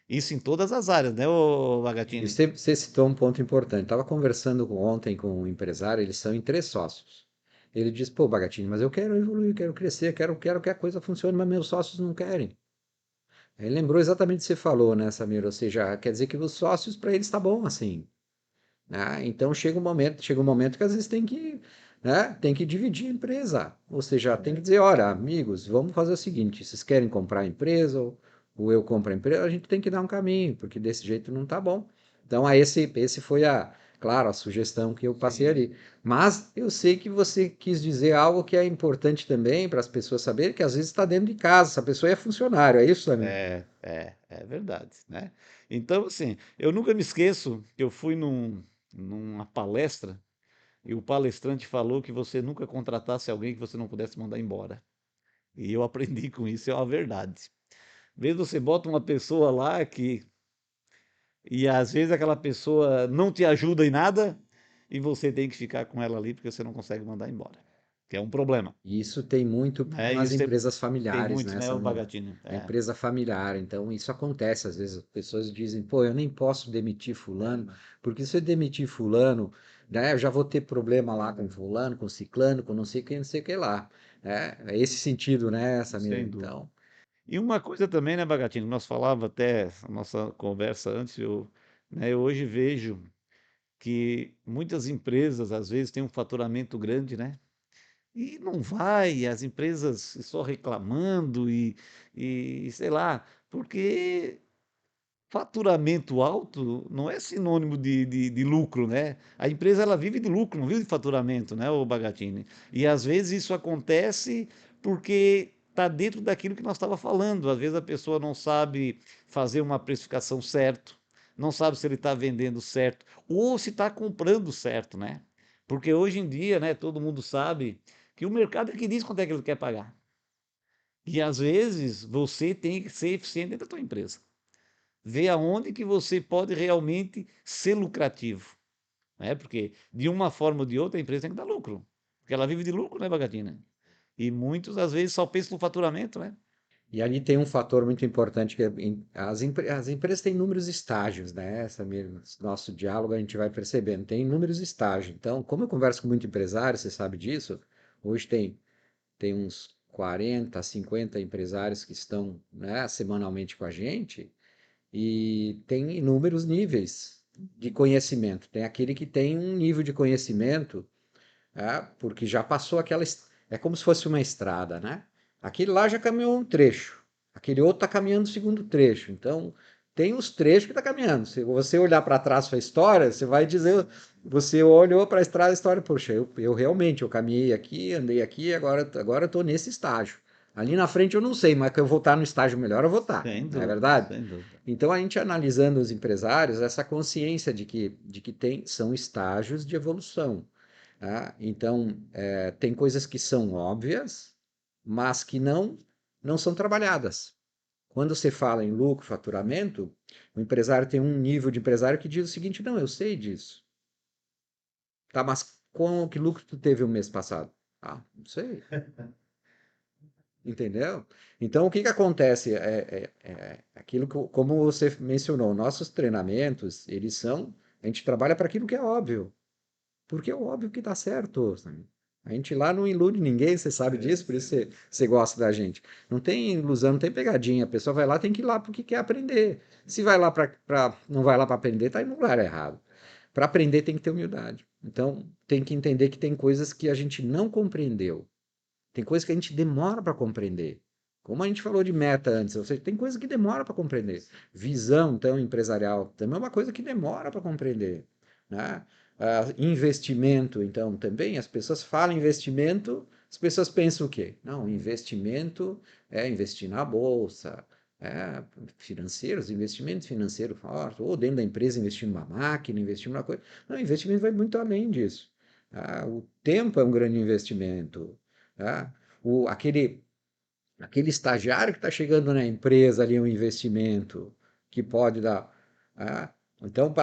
Speaker 2: Isso em todas as áreas, né, ô
Speaker 1: E
Speaker 2: Bagatini?
Speaker 1: você citou um ponto importante. Estava conversando ontem com um empresário, eles são em 3 sócios. Ele disse, pô, Bagatini, mas eu quero evoluir, quero crescer, quero que a coisa funcione, mas meus sócios não querem. Ele lembrou exatamente o que você falou, né, Samir? Ou seja, quer dizer que os sócios, para eles, está bom assim. Né? Então chega um momento que às vezes tem que, né, tem que dividir a empresa. Ou seja, tem que dizer, olha, amigos, vamos fazer o seguinte, vocês querem comprar a empresa ou eu compro a empresa, a gente tem que dar um caminho, porque desse jeito não tá bom. Então, esse foi claro, a sugestão que eu passei
Speaker 2: Sim.
Speaker 1: ali. Mas eu sei que você quis dizer algo que é importante também para as pessoas saberem que às vezes está dentro de casa, essa pessoa é funcionário, é isso, Samir?
Speaker 2: É verdade, né? Então, assim, eu nunca me esqueço que eu fui numa palestra e o palestrante falou que você nunca contratasse alguém que você não pudesse mandar embora. E eu aprendi com isso, é uma verdade. Às vezes você bota uma pessoa lá e às vezes aquela pessoa não te ajuda em nada e você tem que ficar com ela ali porque você não consegue mandar embora, que é um problema,
Speaker 1: E isso tem muito
Speaker 2: né?
Speaker 1: nas
Speaker 2: Isso
Speaker 1: empresas
Speaker 2: tem
Speaker 1: familiares,
Speaker 2: muito,
Speaker 1: né,
Speaker 2: né, o
Speaker 1: Samir?
Speaker 2: Bagatini?
Speaker 1: A empresa familiar. Então, isso acontece. Às vezes as pessoas dizem, pô, eu nem posso demitir fulano, porque se eu demitir fulano, né, eu já vou ter problema lá com fulano, com ciclano, com não sei quem, não sei o que lá. É esse sentido, né, Samir?
Speaker 2: Sem dúvida.
Speaker 1: Então,
Speaker 2: E uma coisa também, né, Bagatini, nós falava até a nossa conversa antes, né, eu hoje vejo que muitas empresas às vezes têm um faturamento grande, né? E não vai, as empresas só reclamando e sei lá, porque faturamento alto não é sinônimo de lucro, né? A empresa ela vive de lucro, não vive de faturamento, né, o Bagatini? E às vezes isso acontece porque está dentro daquilo que nós estava falando. Às vezes a pessoa não sabe fazer uma precificação certo, não sabe se ele está vendendo certo ou se está comprando certo, né? Porque hoje em dia, né, todo mundo sabe que o mercado é que diz quanto é que ele quer pagar. E às vezes você tem que ser eficiente dentro da tua empresa. Ver aonde que você pode realmente ser lucrativo, né? Porque de uma forma ou de outra a empresa tem que dar lucro, porque ela vive de lucro, né, Bagatina? E muitos às vezes só pensam no faturamento, né?
Speaker 1: e ali tem um fator muito importante que as empresas têm inúmeros estágios, né, Samir? Nosso diálogo a gente vai percebendo, tem inúmeros estágios. Então, como eu converso com muito empresário, você sabe disso, hoje tem uns 40, 50 empresários que estão, né, semanalmente com a gente e tem inúmeros níveis de conhecimento. Tem aquele que tem um nível de conhecimento, porque já passou aquela. É como se fosse uma estrada, né? Aquele lá já caminhou um trecho, aquele outro está caminhando o segundo trecho. Então, tem os trechos que está caminhando. Se você olhar para trás sua história, você vai dizer. Você olhou para a estrada, a história, poxa, eu realmente eu caminhei aqui, andei aqui, agora eu estou nesse estágio. Ali na frente eu não sei, mas que eu vou estar no estágio melhor, eu vou estar,
Speaker 2: Sem
Speaker 1: não é
Speaker 2: dúvida,
Speaker 1: verdade?
Speaker 2: sem dúvida.
Speaker 1: Então a gente analisando os empresários, essa consciência de que são estágios de evolução. Tá? Então, tem coisas que são óbvias, mas que não são trabalhadas. Quando você fala em lucro, faturamento, o empresário tem um nível de empresário que diz o seguinte: não, eu sei disso. Tá, mas que lucro tu teve o mês passado? Ah, não sei. Entendeu? Então, o que que acontece? Aquilo que, como você mencionou, nossos treinamentos, a gente trabalha para aquilo que é óbvio. Porque é óbvio que dá certo, sabe? A gente lá não ilude ninguém, você sabe disso, por isso você gosta da gente. Não tem ilusão, não tem pegadinha. A pessoa vai lá, tem que ir lá porque quer aprender. Se vai lá não vai lá para aprender, está no lugar errado. Para aprender tem que ter humildade. Então, tem que entender que tem coisas que a gente não compreendeu. Tem coisas que a gente demora para compreender. Como a gente falou de meta antes, ou seja, tem coisas que demora para compreender. Visão, então, empresarial, também é uma coisa que demora para compreender, né? Investimento, então, também, as pessoas falam investimento, as pessoas pensam o quê? Não, investimento é investir na bolsa, financeiros, investimento financeiro forte, ou dentro da empresa investir numa máquina, investir numa coisa. Não, investimento vai muito além disso. Tá? O tempo é um grande investimento. Tá? Aquele estagiário que está chegando na empresa ali, é um investimento que pode dar. Tá? Então,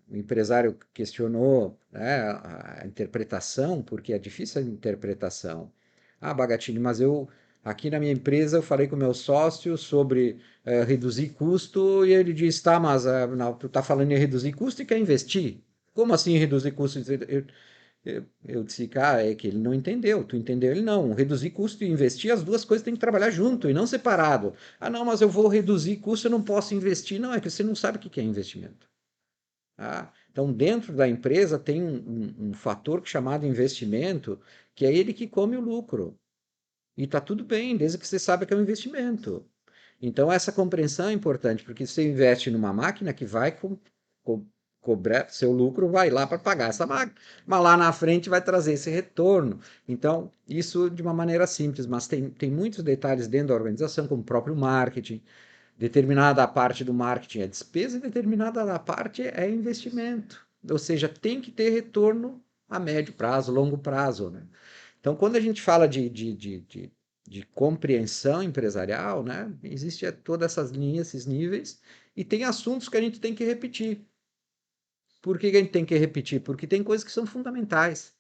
Speaker 1: o empresário questionou, né, a interpretação, porque é difícil a interpretação. Ah, Bagatini, mas aqui na minha empresa, eu falei com o meu sócio sobre reduzir custo e ele disse, tá, mas não, tu está falando em reduzir custo e quer investir? Como assim reduzir custo? Eu disse, cara, é que ele não entendeu. Tu entendeu? Ele não. Reduzir custo e investir, as duas coisas têm que trabalhar junto e não separado. Ah, não, mas eu vou reduzir custo, eu não posso investir. Não, é que você não sabe o que é investimento. Tá? Então, dentro da empresa tem um fator chamado investimento, que é ele que come o lucro. E está tudo bem, desde que você saiba que é um investimento. Então, essa compreensão é importante, porque você investe numa máquina que vai co cobrar, seu lucro vai lá para pagar essa máquina, mas lá na frente vai trazer esse retorno. Então, isso de uma maneira simples, mas tem muitos detalhes dentro da organização, como o próprio marketing. Determinada parte do marketing é despesa e determinada parte é investimento. Ou seja, tem que ter retorno a médio prazo, longo prazo, né? Então, quando a gente fala de compreensão empresarial, né, existe todas essas linhas, esses níveis, e tem assuntos que a gente tem que repetir. Por que a gente tem que repetir? Porque tem coisas que são fundamentais.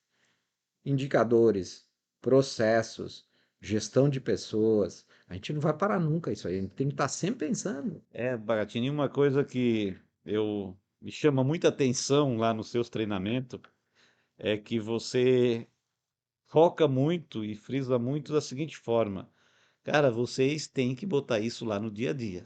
Speaker 1: Indicadores, processos, gestão de pessoas. A gente não vai parar nunca isso aí. A gente tem que estar sempre pensando.
Speaker 2: Bagatini, uma coisa que me chama muita atenção lá nos seus treinamentos é que você foca muito e frisa muito da seguinte forma: cara, vocês têm que botar isso lá no dia a dia.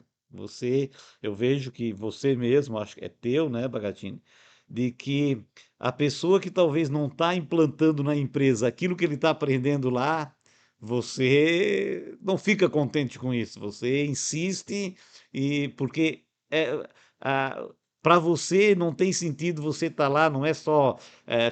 Speaker 2: Eu vejo que você mesmo, acho que é teu, né, Bagatini, de que a pessoa que talvez não está implantando na empresa aquilo que ele está aprendendo lá, você não fica contente com isso. Você insiste e porque para você não tem sentido você estar lá, não é só,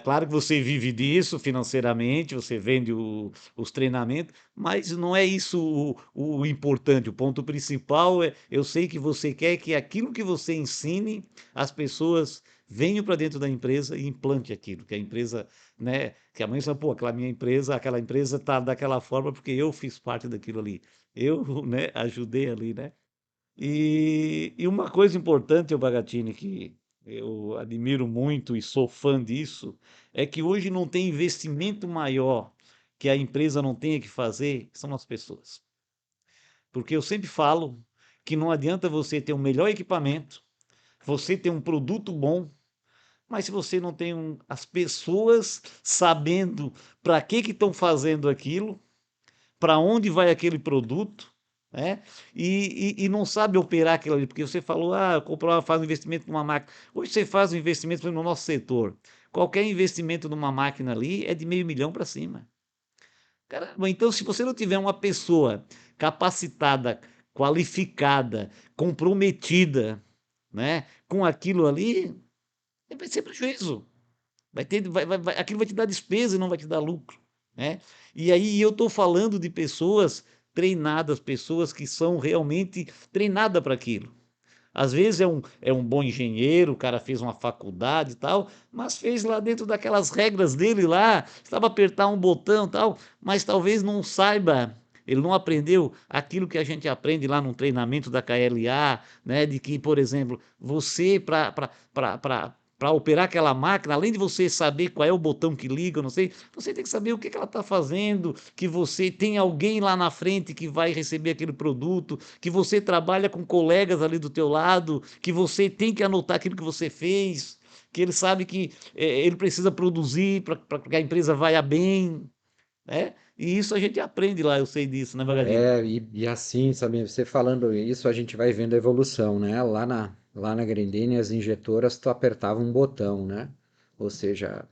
Speaker 2: claro que você vive disso financeiramente, você vende os treinamentos, mas não é isso o importante. O ponto principal é, eu sei que você quer que aquilo que você ensine, as pessoas venham para dentro da empresa e implante aquilo, que a empresa, né, que amanhã fala, pô, aquela empresa está daquela forma porque eu fiz parte daquilo ali. Eu, né, ajudei ali, né? E uma coisa importante, o Bagatini, que eu admiro muito e sou fã disso, é que hoje não tem investimento maior que a empresa não tenha que fazer, são as pessoas. Porque eu sempre falo que não adianta você ter o melhor equipamento, você ter um produto bom, mas se você não tem as pessoas sabendo para que estão fazendo aquilo, para onde vai aquele produto, né? E não sabe operar aquilo ali, porque você falou, comprar, faz um investimento numa máquina. Hoje você faz um investimento no nosso setor. Qualquer investimento numa máquina ali é de R$ 500.000 para cima. Caramba, então se você não tiver uma pessoa capacitada, qualificada, comprometida, né, com aquilo ali, vai ser prejuízo. Aquilo vai te dar despesa e não vai te dar lucro, né? E aí eu estou falando de pessoas treinadas, pessoas que são realmente treinadas para aquilo. Às vezes é um bom engenheiro, o cara fez uma faculdade e tal, mas fez lá dentro daquelas regras dele lá, estava apertar um botão e tal, mas talvez não saiba, ele não aprendeu aquilo que a gente aprende lá no treinamento da KLA, né? De que, por exemplo, você para operar aquela máquina, além de você saber qual é o botão que liga, não sei, você tem que saber o que ela está fazendo, que você tem alguém lá na frente que vai receber aquele produto, que você trabalha com colegas ali do teu lado, que você tem que anotar aquilo que você fez, que ele sabe que ele precisa produzir para que a empresa vá bem, né? E isso a gente aprende lá, eu sei disso, né, Bagadinho?
Speaker 1: E assim, sabe, você falando isso, a gente vai vendo a evolução, né? Lá na Grendene, as injetoras, tu apertava um botão, né? Ou seja,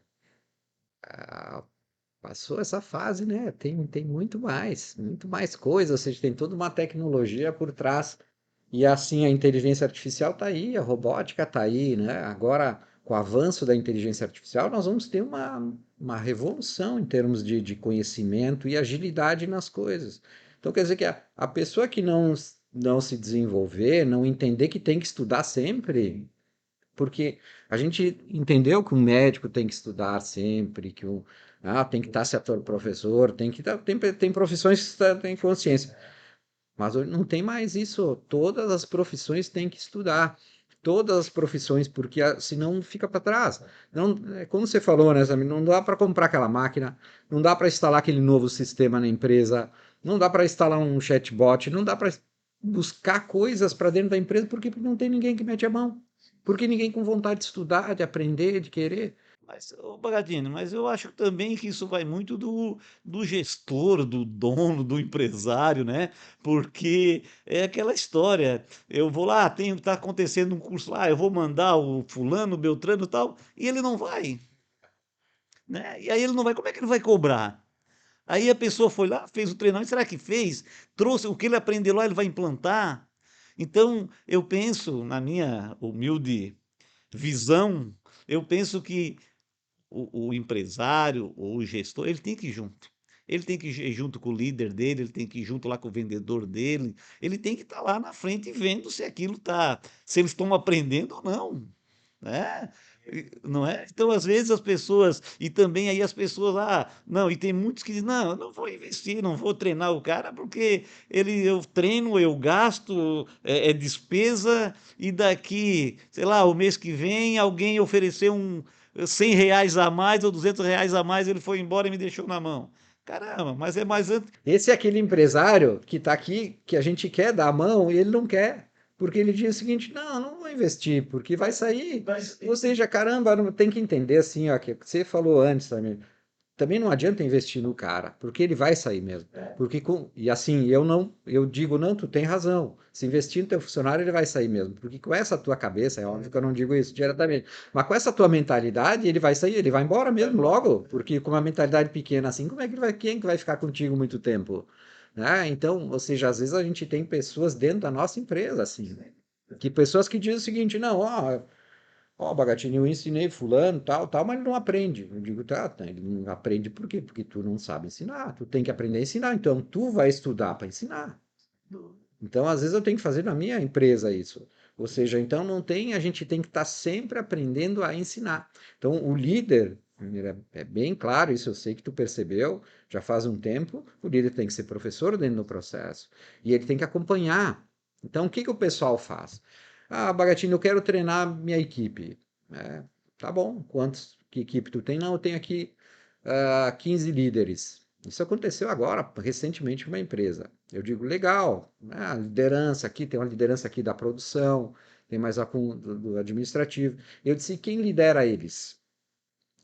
Speaker 1: ah, passou essa fase, né? Tem muito mais coisa, ou seja, tem toda uma tecnologia por trás. E assim, a inteligência artificial está aí, a robótica está aí, né? Agora, com o avanço da inteligência artificial, nós vamos ter uma revolução em termos de conhecimento e agilidade nas coisas. Então, quer dizer que a pessoa que não se desenvolver, não entender que tem que estudar sempre, porque a gente entendeu que um médico tem que estudar sempre, tem que estar se atualizando, professor, tem profissões que têm consciência, mas hoje não tem mais isso. Todas as profissões têm que estudar. Todas as profissões, porque senão fica para trás. Não, como você falou, né, Samir, não dá para comprar aquela máquina, não dá para instalar aquele novo sistema na empresa, não dá para instalar um chatbot, não dá para buscar coisas para dentro da empresa, porque não tem ninguém que mete a mão. Porque ninguém com vontade de estudar, de aprender, de querer.
Speaker 2: Mas, ô Bagatini, mas eu acho também que isso vai muito do gestor, do dono, do empresário, né? Porque é aquela história. Eu vou lá, tá acontecendo um curso lá, eu vou mandar o fulano, o Beltrano e tal, e ele não vai, né? E aí ele não vai, como é que ele vai cobrar? Aí a pessoa foi lá, fez o treinamento, será que fez? Trouxe o que ele aprendeu lá, ele vai implantar? Então, eu penso, na minha humilde visão, eu penso que o empresário ou o gestor, ele tem que ir junto. Ele tem que ir junto com o líder dele, ele tem que ir junto lá com o vendedor dele, ele tem que estar lá na frente vendo se aquilo está, se eles estão aprendendo ou não, né? Não é? Então, às vezes as pessoas, e também aí as pessoas, não, e tem muitos que dizem, não, eu não vou investir, não vou treinar o cara, porque eu treino, eu gasto, é despesa, e daqui, sei lá, o mês que vem, alguém ofereceu R$ 100 a mais ou R$ 200 a mais, ele foi embora e me deixou na mão. Caramba, mas é mais antes.
Speaker 1: Esse é aquele empresário que está aqui, que a gente quer dar a mão e ele não quer. Porque ele diz o seguinte: não, não vou investir, porque vai sair. Ou seja, caramba, tem que entender assim, ó, que você falou antes também. Também não adianta investir no cara, porque ele vai sair mesmo. E assim, eu digo, não, tu tem razão. Se investir no teu funcionário, ele vai sair mesmo. Porque com essa tua cabeça, é óbvio que eu não digo isso diretamente, mas com essa tua mentalidade, ele vai sair, ele vai embora mesmo logo, porque com uma mentalidade pequena assim, como é que ele vai, quem que vai ficar contigo muito tempo? Né? Então, ou seja, às vezes a gente tem pessoas dentro da nossa empresa assim, que pessoas que dizem o seguinte, não, ó, Bagatini, eu ensinei fulano, tal, tal, mas ele não aprende. Eu digo, tá, ele não aprende por quê? Porque tu não sabe ensinar, tu tem que aprender a ensinar, então tu vai estudar para ensinar. Então, às vezes eu tenho que fazer na minha empresa isso. Ou seja, então não tem, a gente tem que estar sempre aprendendo a ensinar. Então, o líder, é bem claro, isso eu sei que tu percebeu, já faz um tempo, o líder tem que ser professor dentro do processo. E ele tem que acompanhar. Então, o que que o pessoal faz? Ah, Bagatini, eu quero treinar minha equipe. É, tá bom, que equipe tu tem? Não, eu tenho aqui 15 líderes. Isso aconteceu agora, recentemente, com uma empresa. Eu digo, legal, né? A liderança aqui, tem uma liderança aqui da produção, tem mais a do administrativo. Eu disse, quem lidera eles?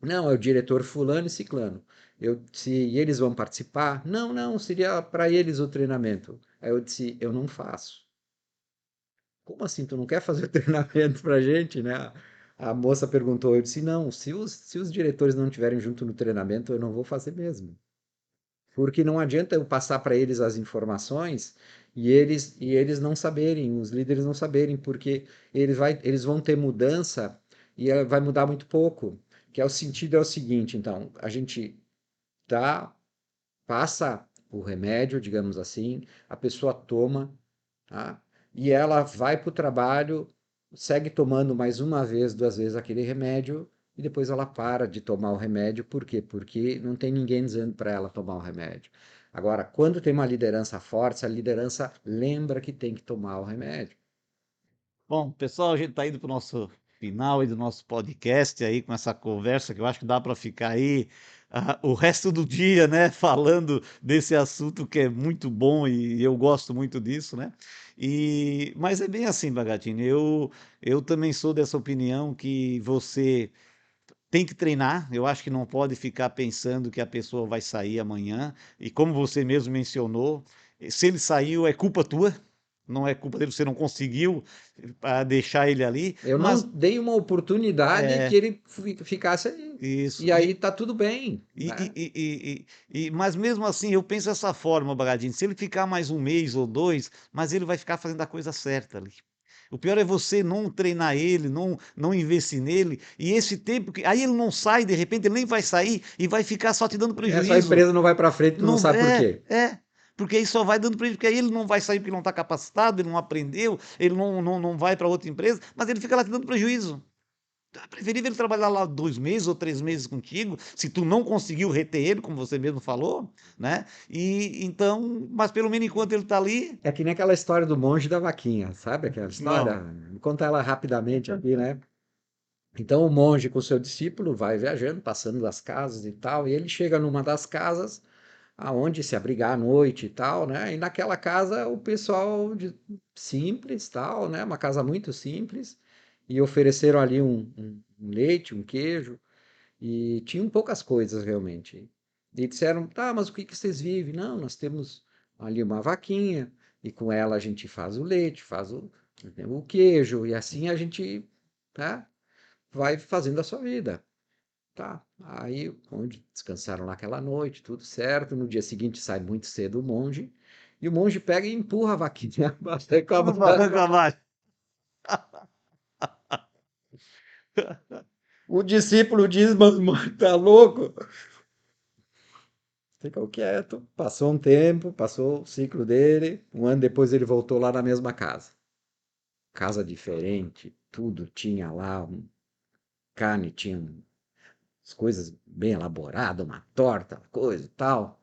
Speaker 1: Não, é o diretor fulano e ciclano. Eu disse, e eles vão participar? Não, não, seria para eles o treinamento. Aí eu disse, eu não faço. Como assim, tu não quer fazer o treinamento para a gente, né? A moça perguntou, eu disse, não, se os diretores não estiverem junto no treinamento, eu não vou fazer mesmo. Porque não adianta eu passar para eles as informações e eles não saberem, os líderes não saberem, porque eles vão ter mudança e vai mudar muito pouco. Que é o sentido é o seguinte, então, a gente dá, passa o remédio, digamos assim, a pessoa toma, tá? E ela vai para o trabalho, segue tomando mais uma vez, duas vezes aquele remédio, e depois ela para de tomar o remédio. Por quê? Porque não tem ninguém dizendo para ela tomar o remédio. Agora, quando tem uma liderança forte, essa liderança lembra que tem que tomar o remédio.
Speaker 2: Bom, pessoal, a gente está indo para o nosso final aí do nosso podcast aí com essa conversa que eu acho que dá para ficar aí o resto do dia, né, falando desse assunto que é muito bom e eu gosto muito disso, né? Mas é bem assim, Bagatini, eu também sou dessa opinião que você tem que treinar. Eu acho que não pode ficar pensando que a pessoa vai sair amanhã. E como você mesmo mencionou, se ele saiu, é culpa tua. Não é culpa dele, você não conseguiu deixar ele ali.
Speaker 1: Eu não
Speaker 2: Mas
Speaker 1: dei uma oportunidade que
Speaker 2: é
Speaker 1: ele ficasse aí.
Speaker 2: isso.
Speaker 1: E aí tá tudo bem,
Speaker 2: E,
Speaker 1: né?
Speaker 2: mas mesmo assim, eu penso dessa forma, Bagadinho. Se ele ficar mais um mês ou dois, mas ele vai ficar fazendo a coisa certa ali. O pior é você não treinar ele, não investir nele, e esse tempo que. Aí ele não sai, de repente ele nem vai sair e vai ficar só te dando
Speaker 1: Essa
Speaker 2: prejuízo.
Speaker 1: empresa não vai para frente, tu não
Speaker 2: Não,
Speaker 1: sabe por quê.
Speaker 2: é. porque aí só vai dando prejuízo, porque aí ele não vai sair porque não está capacitado, ele não aprendeu, ele não vai para outra empresa, mas ele fica lá te dando prejuízo. Então é preferível ele trabalhar lá 2 meses ou 3 meses contigo, se tu não conseguiu reter ele, como você mesmo falou, né? E então, mas pelo menos enquanto ele está ali,
Speaker 1: É que nem aquela história do monge da vaquinha, sabe aquela
Speaker 2: não.
Speaker 1: história? Vou contar ela rapidamente aqui, né? Então o monge com o seu discípulo vai viajando, passando das casas e tal, e ele chega numa das casas aonde se abrigar à noite e tal, né? E naquela casa o pessoal simples, tal, né? Uma casa muito simples, e ofereceram ali um leite, um queijo, e tinham poucas coisas realmente. E disseram, tá, mas o que que vocês vivem? Não, nós temos ali uma vaquinha, e com ela a gente faz o leite, faz o queijo, e assim a gente, tá, vai fazendo a sua vida. Tá. Aí, onde descansaram lá aquela noite, tudo certo. No dia seguinte sai muito cedo o monge, e o monge pega e empurra a vaquinha com a
Speaker 2: Barranco abaixo.
Speaker 1: O discípulo diz, mas tá louco? Ficou quieto. Passou um tempo, passou o ciclo dele. Um ano depois ele voltou lá na mesma casa. Casa diferente, tudo tinha lá, carne, tinha as coisas bem elaboradas, uma torta, coisa e tal.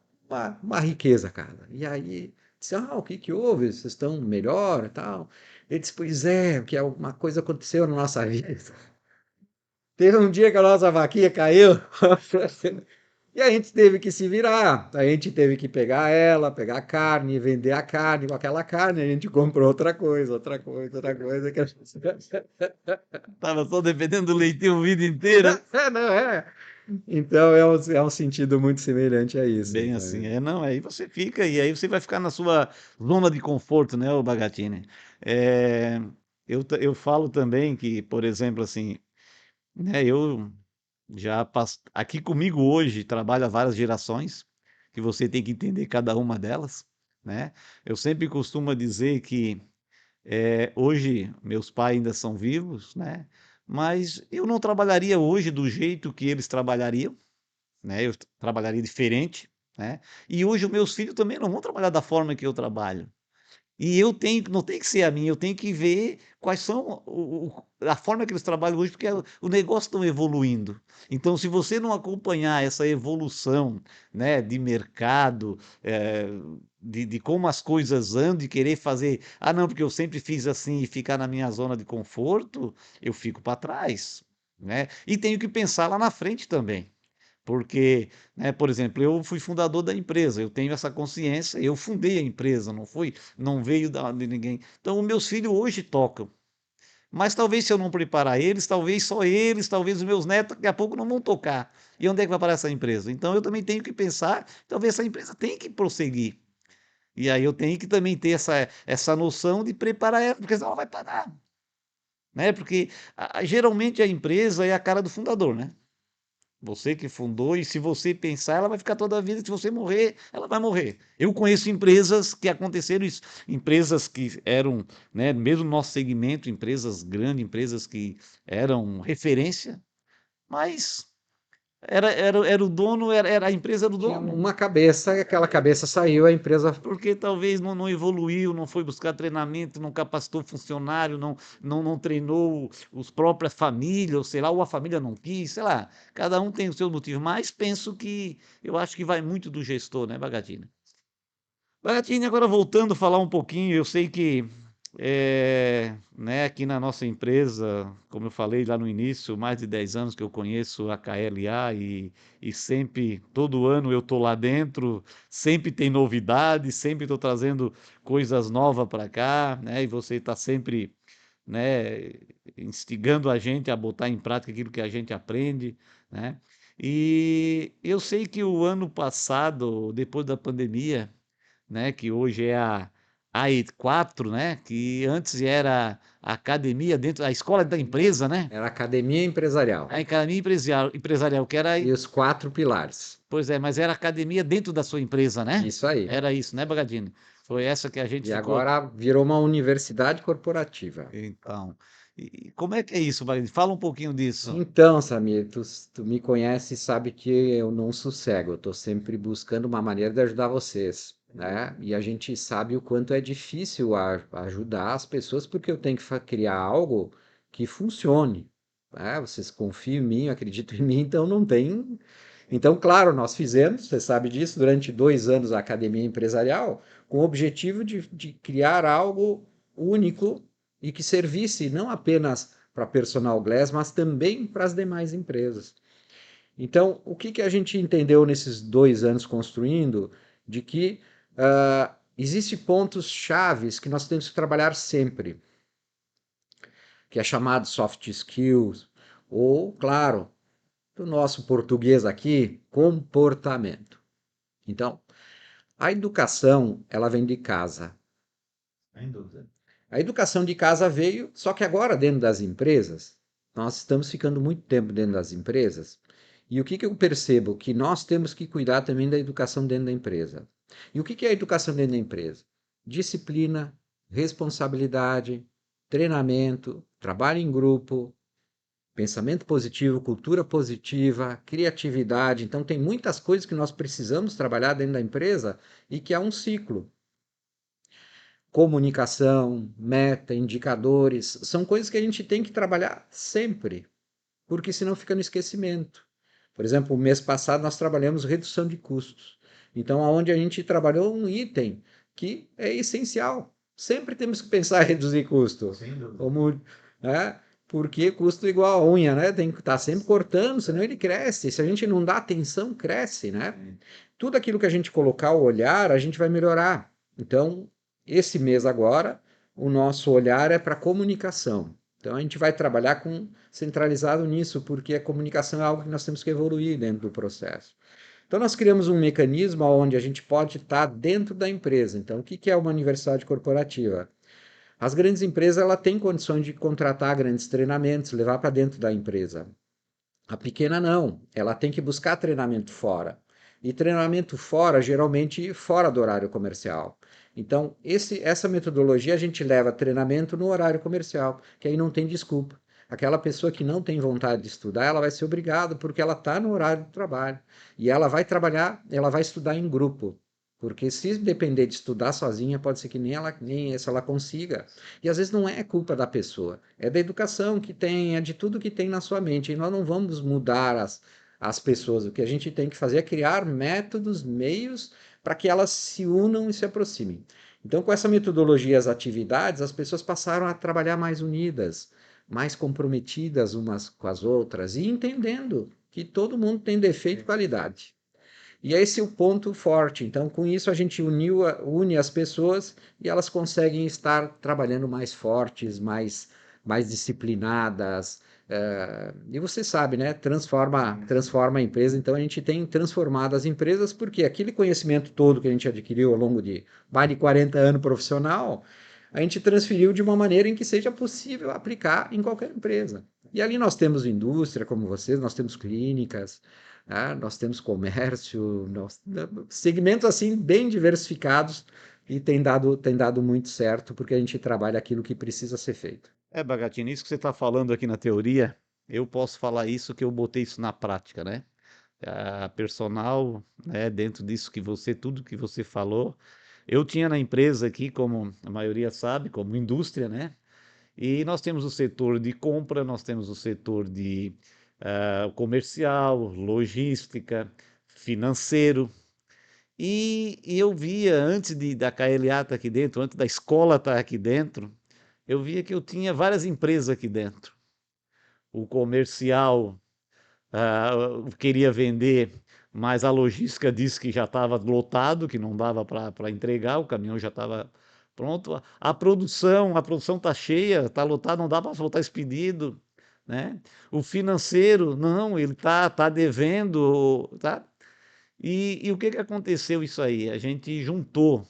Speaker 1: Uma riqueza, cara. E aí, disse, o que que houve? Vocês estão melhor e tal? Ele disse, pois é, que uma coisa aconteceu na nossa vida. Teve um dia que a nossa vaquinha caiu, e a gente teve que se virar. A gente teve que pegar ela, pegar a carne, vender a carne. Com aquela carne a gente comprou outra coisa, outra coisa, outra coisa.
Speaker 2: Tava só dependendo do leitinho a vida inteira.
Speaker 1: Não é? Então é um sentido muito semelhante a isso,
Speaker 2: Bem assim,
Speaker 1: sabe?
Speaker 2: não, aí você fica, e aí você vai ficar na sua zona de conforto, né, o Bagatini? É, eu falo também que, por exemplo, assim, né, eu já passo, aqui comigo hoje trabalha várias gerações, que você tem que entender cada uma delas, né? Eu sempre costumo dizer que hoje meus pais ainda são vivos, né? Mas eu não trabalharia hoje do jeito que eles trabalhariam, né? Eu trabalharia diferente, né? E hoje os meus filhos também não vão trabalhar da forma que eu trabalho. E eu tenho, não tem que ser a minha, eu tenho que ver quais são a forma que eles trabalham hoje, porque o negócio está evoluindo. Então, se você não acompanhar essa evolução, né, de mercado, de como as coisas andam, e querer fazer, não, porque eu sempre fiz assim e ficar na minha zona de conforto, eu fico para trás, né? E tenho que pensar lá na frente também. Porque, né, por exemplo, eu fui fundador da empresa, eu tenho essa consciência, eu fundei a empresa, não veio de ninguém. Então, os meus filhos hoje tocam. Mas talvez se eu não preparar eles, talvez só eles, talvez os meus netos daqui a pouco não vão tocar. E onde é que vai parar essa empresa? Então eu também tenho que pensar, talvez essa empresa tenha que prosseguir. E aí eu tenho que também ter essa noção de preparar ela, porque senão ela vai parar. Né? Porque geralmente a empresa é a cara do fundador, né? Você que fundou, e se você pensar, ela vai ficar toda a vida. Se você morrer, ela vai morrer. Eu conheço empresas que aconteceram isso, empresas que eram, né, mesmo no nosso segmento, empresas grandes, empresas que eram referência, mas era o dono, a empresa era o
Speaker 1: Tinha
Speaker 2: dono.
Speaker 1: uma cabeça, e aquela cabeça saiu, a empresa.
Speaker 2: Porque talvez não evoluiu, não foi buscar treinamento, não capacitou funcionário, não treinou os próprias famílias, ou sei lá, ou a família não quis, sei lá. Cada um tem o seu motivo, mas penso que eu acho que vai muito do gestor, né, Bagatina? Bagatina, agora voltando a falar um pouquinho, eu sei que né, aqui na nossa empresa, como eu falei lá no início, mais de 10 anos que eu conheço a KLA e sempre, todo ano eu estou lá dentro, sempre tem novidades, sempre estou trazendo coisas novas para cá, né, e você está sempre, né, instigando a gente a botar em prática aquilo que a gente aprende, né? E eu sei que o ano passado, depois da pandemia, né, que hoje é a E4, né, que antes era a academia dentro, a escola da empresa, né,
Speaker 1: Era academia empresarial.
Speaker 2: a academia empresarial, que era,
Speaker 1: E os quatro pilares.
Speaker 2: pois é, mas era academia dentro da sua empresa, né?
Speaker 1: Isso aí.
Speaker 2: Era isso, né, Bagadini? Foi essa que a gente
Speaker 1: E
Speaker 2: ficou.
Speaker 1: agora virou uma universidade corporativa.
Speaker 2: Então, e como é que é isso, Bagadini? Fala um pouquinho disso.
Speaker 1: Então, Samir, tu me conhece e sabe que eu não sossego. Eu estou sempre buscando uma maneira de ajudar vocês. né? E a gente sabe o quanto é difícil ajudar as pessoas, porque eu tenho que criar algo que funcione, né? Vocês confiam em mim, acreditam em mim, então não tem. Então, claro, nós fizemos, você sabe disso, durante 2 anos a Academia Empresarial, com o objetivo de criar algo único e que servisse não apenas para a Personal Glass, mas também para as demais empresas. Então, o que que a gente entendeu nesses 2 anos construindo? De que existem pontos chaves que nós temos que trabalhar sempre, que é chamado soft skills, ou, claro, do nosso português aqui, comportamento. Então, a educação, ela vem de casa.
Speaker 2: Sem dúvida.
Speaker 1: A educação de casa veio, só que agora dentro das empresas, nós estamos ficando muito tempo dentro das empresas. E o que que eu percebo? Que nós temos que cuidar também da educação dentro da empresa. E o que que é a educação dentro da empresa? Disciplina, responsabilidade, treinamento, trabalho em grupo, pensamento positivo, cultura positiva, criatividade. Então, tem muitas coisas que nós precisamos trabalhar dentro da empresa e que é um ciclo. Comunicação, meta, indicadores, são coisas que a gente tem que trabalhar sempre, porque senão fica no esquecimento. Por exemplo, o mês passado nós trabalhamos redução de custos. Então, aonde a gente trabalhou um item que é essencial. Sempre temos que pensar em reduzir custo.
Speaker 2: Sem dúvida.
Speaker 1: Como, né? Porque custo igual a unha, né? Tem que estar sempre cortando, senão ele cresce. Se a gente não dá atenção, cresce, né? Tudo aquilo que a gente colocar o olhar, a gente vai melhorar. Então, esse mês agora, o nosso olhar é para comunicação. Então, a gente vai trabalhar centralizado nisso, porque a comunicação é algo que nós temos que evoluir dentro do processo. Então, nós criamos um mecanismo onde a gente pode estar dentro da empresa. Então, o que é uma universidade corporativa? As grandes empresas ela têm condições de contratar grandes treinamentos, levar para dentro da empresa. A pequena não, ela tem que buscar treinamento fora. E treinamento fora, geralmente fora do horário comercial. Então, essa metodologia a gente leva treinamento no horário comercial, que aí não tem desculpa. Aquela pessoa que não tem vontade de estudar, ela vai ser obrigada, porque ela está no horário de trabalho. E ela vai trabalhar, ela vai estudar em grupo. Porque se depender de estudar sozinha, pode ser que nem essa ela consiga. E às vezes não é culpa da pessoa, é da educação que tem, é de tudo que tem na sua mente. E nós não vamos mudar as pessoas. O que a gente tem que fazer é criar métodos, meios para que elas se unam e se aproximem. Então, com essa metodologia, as atividades, as pessoas passaram a trabalhar mais unidas, mais comprometidas umas com as outras e entendendo que todo mundo tem defeito e qualidade. E esse é o ponto forte. Então, com isso, a gente une as pessoas e elas conseguem estar trabalhando mais fortes, mais disciplinadas. E você sabe, né? Transforma a empresa. Então, a gente tem transformado as empresas porque aquele conhecimento todo que a gente adquiriu ao longo de mais de 40 anos profissional, a gente transferiu de uma maneira em que seja possível aplicar em qualquer empresa. E ali nós temos indústria, como vocês, nós temos clínicas, nós temos comércio, segmentos assim bem diversificados e tem dado muito certo porque a gente trabalha aquilo que precisa ser feito.
Speaker 2: Bagatini, isso que você está falando aqui na teoria, eu posso falar isso que eu botei isso na prática, né? A personal, né, dentro disso que tudo que você falou, eu tinha na empresa aqui, como a maioria sabe, como indústria, né? E nós temos o setor de compra, nós temos o setor de comercial, logística, financeiro. E eu via, antes da KLA estar aqui dentro, antes da escola estar aqui dentro, eu via que eu tinha várias empresas aqui dentro. O comercial queria vender, mas a logística disse que já estava lotado, que não dava para entregar, o caminhão já estava pronto. A produção está cheia, está lotado, não dá para soltar esse pedido, né? O financeiro, não, ele tá devendo, tá? E o que que aconteceu isso aí? A gente juntou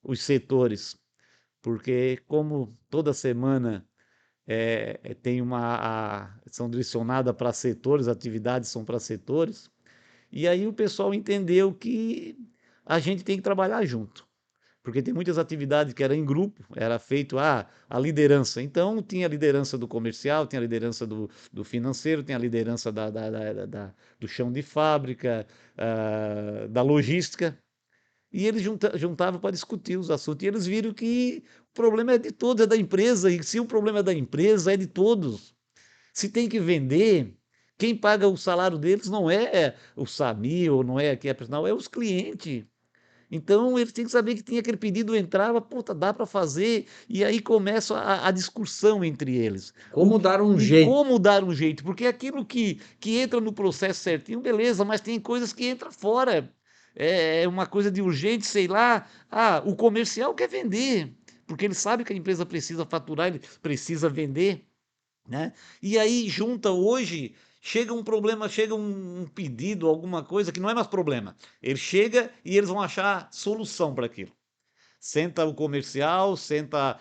Speaker 2: os setores, porque como toda semana tem são direcionadas para setores, atividades são para setores, e aí o pessoal entendeu que a gente tem que trabalhar junto, porque tem muitas atividades que eram em grupo, era feito a liderança. Então, tinha a liderança do comercial, tinha a liderança do financeiro, tinha a liderança do chão de fábrica, da logística. e eles juntavam para discutir os assuntos. E eles viram que o problema é de todos, é da empresa, e se o problema é da empresa, é de todos. Se tem que vender, quem paga o salário deles não é o SAMI ou não é aqui a personal, é os clientes. Então eles têm que saber que tem aquele pedido entrava, puta, dá para fazer, e aí começa a discussão entre eles.
Speaker 1: Como dar um
Speaker 2: E
Speaker 1: jeito?
Speaker 2: como dar um jeito, porque aquilo que entra no processo certinho, beleza, mas tem coisas que entram fora. É uma coisa de urgente, sei lá. Ah, o comercial quer vender, porque ele sabe que a empresa precisa faturar, ele precisa vender, né? E aí junta hoje, chega um problema, chega um pedido, alguma coisa que não é mais problema. Ele chega e eles vão achar solução para aquilo. Senta o comercial, senta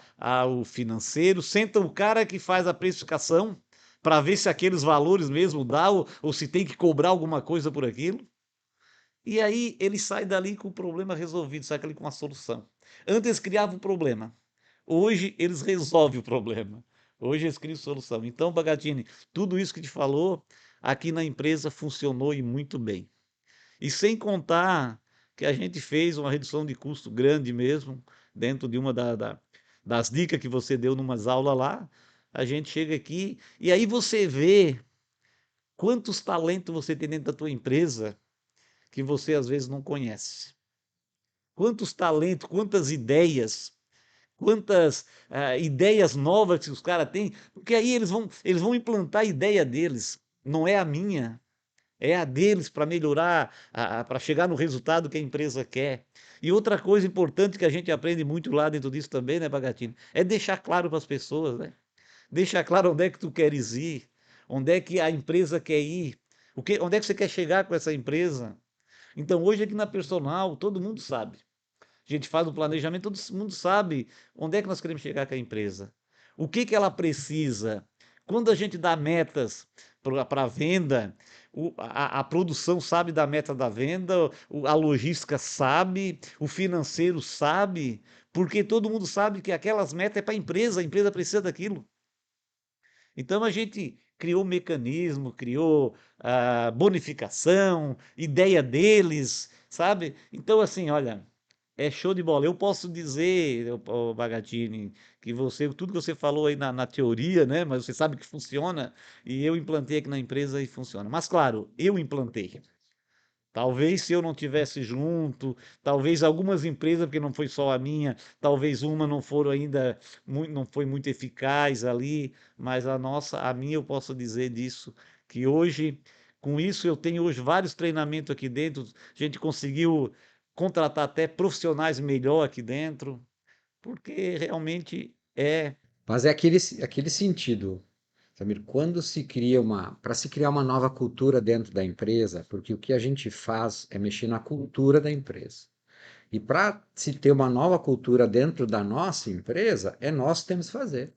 Speaker 2: o financeiro, senta o cara que faz a precificação para ver se aqueles valores mesmo dá ou se tem que cobrar alguma coisa por aquilo. E aí ele sai dali com o problema resolvido, sai dali com uma solução. Antes eles criavam um problema. Hoje eles resolvem o problema. Hoje eles criam solução. Então, Bagatini, tudo isso que te falou aqui na empresa funcionou e muito bem. E sem contar que a gente fez uma redução de custo grande mesmo, dentro de uma das dicas que você deu numas aulas lá, a gente chega aqui e aí você vê quantos talentos você tem dentro da tua empresa que você às vezes não conhece. Quantos talentos, quantas ideias, quantas ideias novas que os caras têm, porque aí eles vão implantar a ideia deles, não é a minha, é a deles para melhorar, para chegar no resultado que a empresa quer. E outra coisa importante que a gente aprende muito lá dentro disso também, né, Bagatini, é deixar claro para as pessoas, né? Deixar claro onde é que tu queres ir, onde é que a empresa quer ir, onde é que você quer chegar com essa empresa. Então, hoje aqui na Personal, todo mundo sabe. A gente faz o planejamento, todo mundo sabe onde é que nós queremos chegar com a empresa. O que que ela precisa? Quando a gente dá metas para a venda, a produção sabe da meta da venda, a logística sabe, o financeiro sabe, porque todo mundo sabe que aquelas metas é para a empresa precisa daquilo. Então a gente criou mecanismo, criou bonificação, ideia deles, sabe? Então, assim, olha, é show de bola. Eu posso dizer, Bagatini, que tudo que você falou aí na teoria, né? Mas você sabe que funciona, e eu implantei aqui na empresa e funciona. Mas, claro, eu implantei. Talvez se eu não tivesse junto, talvez algumas empresas, porque não foi só a minha, talvez uma não foram ainda, não foi muito eficaz ali, mas a minha eu posso dizer disso, que hoje, com isso eu tenho hoje vários treinamentos aqui dentro, a gente conseguiu contratar até profissionais melhor aqui dentro, porque realmente é.
Speaker 1: Mas é aquele sentido, Samir, quando se cria para se criar uma nova cultura dentro da empresa, porque o que a gente faz é mexer na cultura da empresa. E para se ter uma nova cultura dentro da nossa empresa, é nós que temos que fazer.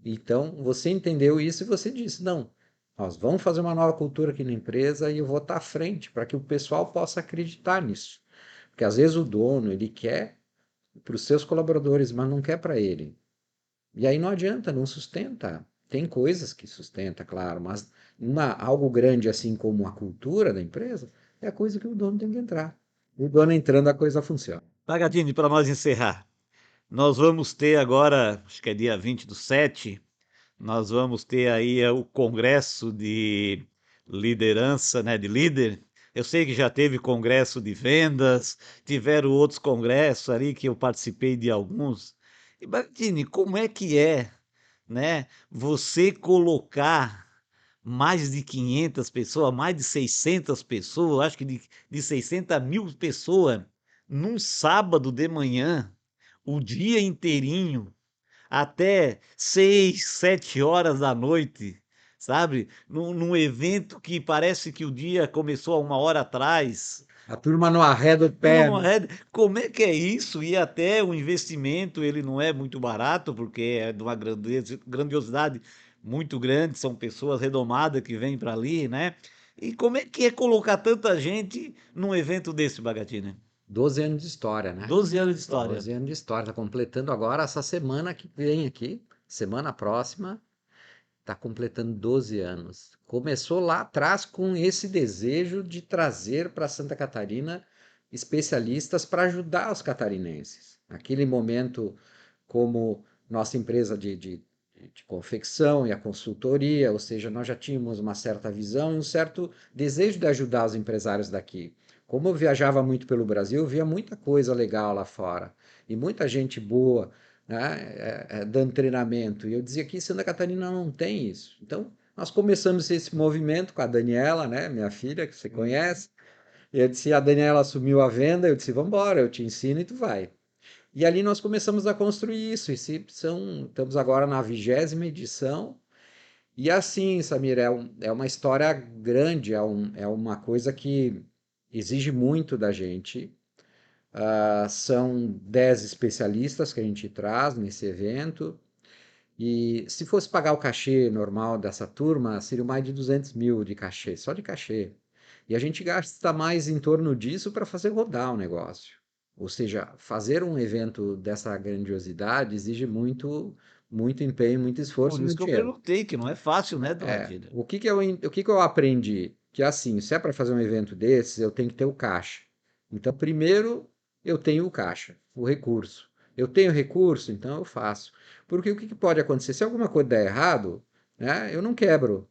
Speaker 1: Então, você entendeu isso e você disse: não, nós vamos fazer uma nova cultura aqui na empresa e eu vou estar à frente para que o pessoal possa acreditar nisso. Porque às vezes o dono, ele quer para os seus colaboradores, mas não quer para ele. E aí não adianta, não sustenta. Tem coisas que sustenta, claro, mas algo grande assim como a cultura da empresa é a coisa que o dono tem que entrar. O dono entrando, a coisa funciona.
Speaker 2: Pagadini, para nós encerrar, nós vamos ter agora, acho que é dia 20/7. Nós vamos ter aí o congresso de liderança, né, de líder. Eu sei que já teve congresso de vendas, tiveram outros congressos ali que eu participei de alguns. E Martini, como é, né, você colocar mais de 500 pessoas, mais de 600 pessoas, acho que de 600 mil pessoas, num sábado de manhã, o dia inteirinho, até 6, 7 horas da noite, sabe? Num evento que parece que o dia começou há 1 hora atrás.
Speaker 1: A turma não arreda o
Speaker 2: Turma
Speaker 1: pé,
Speaker 2: não
Speaker 1: né?
Speaker 2: é, como é que é isso? E até o investimento, ele não é muito barato, porque é de uma grandiosidade muito grande, são pessoas renomadas que vêm para ali, né? E como é que é colocar tanta gente num evento desse, Bagatina?
Speaker 1: 12 anos de história, né?
Speaker 2: 12 anos de história.
Speaker 1: 12 anos de história. Está completando agora essa semana que vem aqui, semana próxima, está completando 12 anos. Começou lá atrás com esse desejo de trazer para Santa Catarina especialistas para ajudar os catarinenses. Naquele momento, como nossa empresa de confecção e a consultoria, ou seja, nós já tínhamos uma certa visão e um certo desejo de ajudar os empresários daqui. Como eu viajava muito pelo Brasil, eu via muita coisa legal lá fora e muita gente boa, né, dando treinamento. E eu dizia que Santa Catarina não tem isso. Então, nós começamos esse movimento com a Daniela, né, minha filha, que você conhece. E eu disse, a Daniela assumiu a venda, eu disse, vamos embora, eu te ensino e tu vai. E ali nós começamos a construir isso. Estamos agora na 20ª edição. E assim, Samir, é uma história grande, é uma coisa que exige muito da gente. São 10 especialistas que a gente traz nesse evento. E se fosse pagar o cachê normal dessa turma, seria mais de 200 mil de cachê, só de cachê. E a gente gasta mais em torno disso para fazer rodar o negócio. Ou seja, fazer um evento dessa grandiosidade exige muito, muito empenho, muito
Speaker 2: Por
Speaker 1: esforço e
Speaker 2: isso
Speaker 1: muito
Speaker 2: que eu
Speaker 1: dinheiro.
Speaker 2: perguntei, que não é fácil, né, dona Dida?
Speaker 1: O que que eu aprendi? Que assim, se é para fazer um evento desses, eu tenho que ter o caixa. Então, primeiro eu tenho o caixa, o recurso. Eu tenho recurso, então eu faço. Porque o que que pode acontecer? Se alguma coisa der errado, né, eu não quebro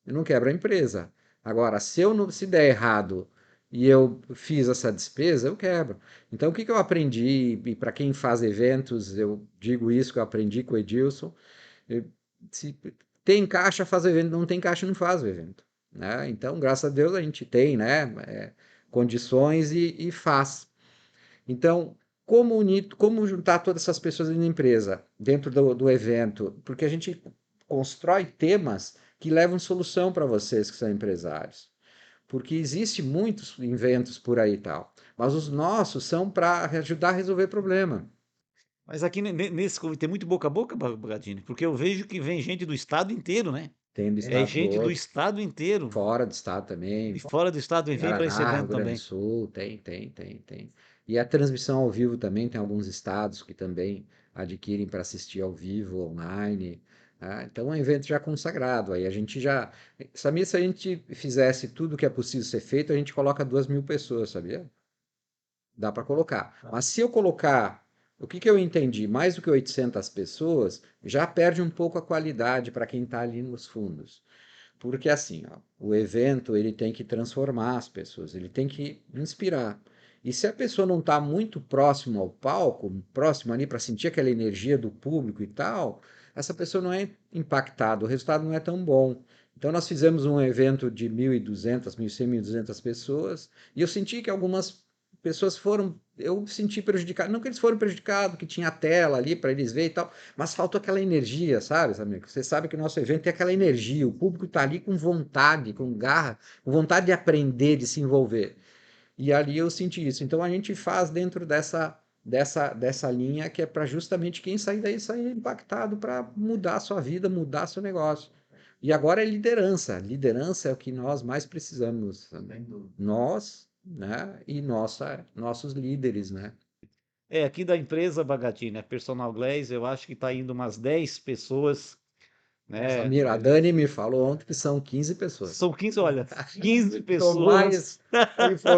Speaker 1: a empresa. Agora, se eu não, se der errado e eu fiz essa despesa, eu quebro. Então, o que que eu aprendi? E para quem faz eventos, eu digo isso que eu aprendi com o Edilson. eh, Se tem caixa, faz o evento. Não tem caixa, não faz o evento. Né? Então, graças a Deus, a gente tem, né, condições e faz. Então, como unir, como juntar todas essas pessoas na empresa, dentro do evento? Porque a gente constrói temas que levam solução para vocês que são empresários. Porque existe muitos eventos por aí e tal, mas os nossos são para ajudar a resolver problema.
Speaker 2: Mas aqui nesse tem muito boca a boca, Bagatini, porque eu vejo que vem gente do estado inteiro, né?
Speaker 1: Tem do
Speaker 2: É
Speaker 1: estado
Speaker 2: gente do
Speaker 1: todo,
Speaker 2: estado inteiro,
Speaker 1: fora do estado também,
Speaker 2: de fora do estado vem para esse
Speaker 1: Paraná, Rio
Speaker 2: evento
Speaker 1: Grande do
Speaker 2: também.
Speaker 1: Sul, tem. E a transmissão ao vivo também, tem alguns estados que também adquirem para assistir ao vivo, online. Então é um evento já consagrado. Aí a gente já. Sabia, se a gente fizesse tudo o que é possível ser feito, a gente coloca 2.000 pessoas, sabia? Dá para colocar. Mas se eu colocar, o que que eu entendi? Mais do que 800 pessoas, já perde um pouco a qualidade para quem está ali nos fundos. Porque assim, ó, o evento ele tem que transformar as pessoas, ele tem que inspirar. E se a pessoa não está muito próximo ao palco, próximo ali para sentir aquela energia do público e tal, essa pessoa não é impactada, o resultado não é tão bom. Então nós fizemos um evento de 1.200, 1.100, 1.200 pessoas, e eu senti que algumas pessoas foram, eu senti prejudicado, não que eles foram prejudicados, que tinha tela ali para eles verem e tal, mas faltou aquela energia, sabe, amigo? Você sabe que o nosso evento tem aquela energia, o público está ali com vontade, com garra, com vontade de aprender, de se envolver. E ali eu senti isso. Então a gente faz dentro dessa linha que é para justamente quem sair daí sair impactado para mudar a sua vida, mudar seu negócio. E agora é liderança. Liderança é o que nós mais precisamos também. Nós, né? E nossos líderes, né?
Speaker 2: É, aqui da empresa Bagatini, a Personal Glaze, eu acho que está indo umas 10 pessoas, né?
Speaker 1: Samir, a Dani me falou ontem que são 15 pessoas.
Speaker 2: São 15, olha, 15
Speaker 1: Estou
Speaker 2: pessoas,
Speaker 1: mais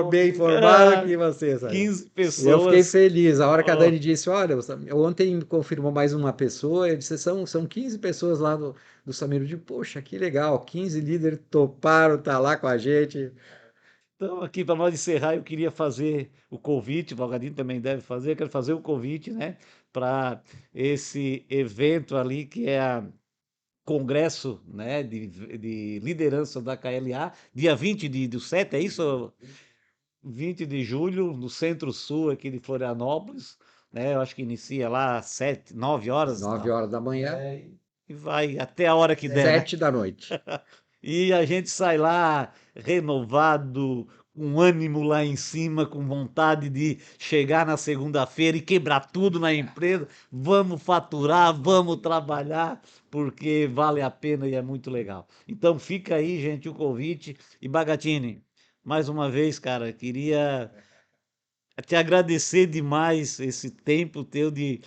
Speaker 1: bem informado
Speaker 2: ah,
Speaker 1: que você, sabe?
Speaker 2: 15
Speaker 1: E eu fiquei
Speaker 2: pessoas,
Speaker 1: feliz. A hora que a
Speaker 2: ó,
Speaker 1: Dani disse, olha, ontem confirmou mais uma pessoa, eu disse, são 15 pessoas lá do Samir. Eu digo, poxa, que legal, 15 líderes toparam estar lá com a gente.
Speaker 2: então, aqui para nós encerrar, eu queria fazer o convite, o Valgadinho também deve fazer, eu quero fazer o convite, né, para esse evento ali que é a Congresso, né, de Liderança da KLA, dia 20 do 7, é isso? 20 de julho, no Centro-Sul aqui de Florianópolis, né, eu acho que inicia lá às 7, 9 horas,
Speaker 1: 9 horas da manhã,
Speaker 2: e vai até a hora que der, né?
Speaker 1: 7 da noite.
Speaker 2: E a gente sai lá renovado, com ânimo lá em cima, com vontade de chegar na segunda-feira e quebrar tudo na empresa. Vamos faturar, vamos trabalhar, porque vale a pena e é muito legal. Então fica aí, gente, o convite. E Bagatini, mais uma vez, cara, queria te agradecer demais esse tempo teu de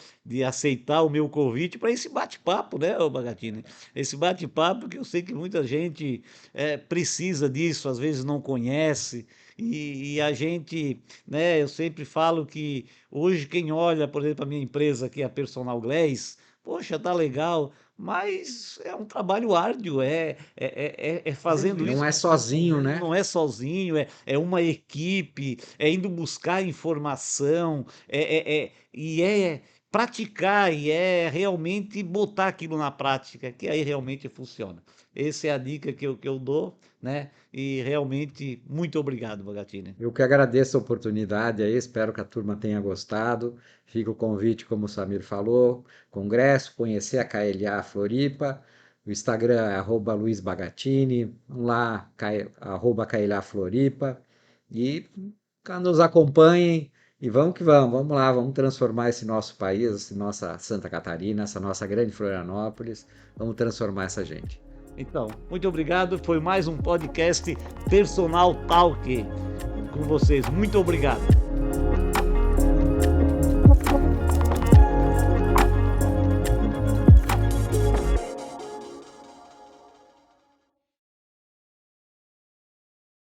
Speaker 2: aceitar o meu convite para esse bate-papo, né, ô Bagatini? Esse bate-papo que eu sei que muita gente precisa disso, às vezes não conhece, E a gente, né, eu sempre falo que hoje quem olha, por exemplo, a minha empresa aqui, a Personal Glass, poxa, tá legal, mas é um trabalho árduo, é fazendo
Speaker 1: Não
Speaker 2: isso,
Speaker 1: é sozinho, né?
Speaker 2: não é sozinho, é uma equipe, é indo buscar informação, e é praticar, e é realmente botar aquilo na prática, que aí realmente funciona. Essa é a dica que eu dou, né? E realmente, muito obrigado, Bagatini.
Speaker 1: Eu que agradeço a oportunidade aí, espero que a turma tenha gostado. Fica o convite, como o Samir falou, congresso, conhecer a KLA Floripa. O Instagram é @Luiz Bagatini, vamos lá, KLA Floripa. E nos acompanhem e vamos que vamos lá, vamos transformar esse nosso país, essa nossa Santa Catarina, essa nossa grande Florianópolis, vamos transformar essa gente.
Speaker 2: Então, muito obrigado. Foi mais um podcast Personal Talk com vocês. Muito obrigado.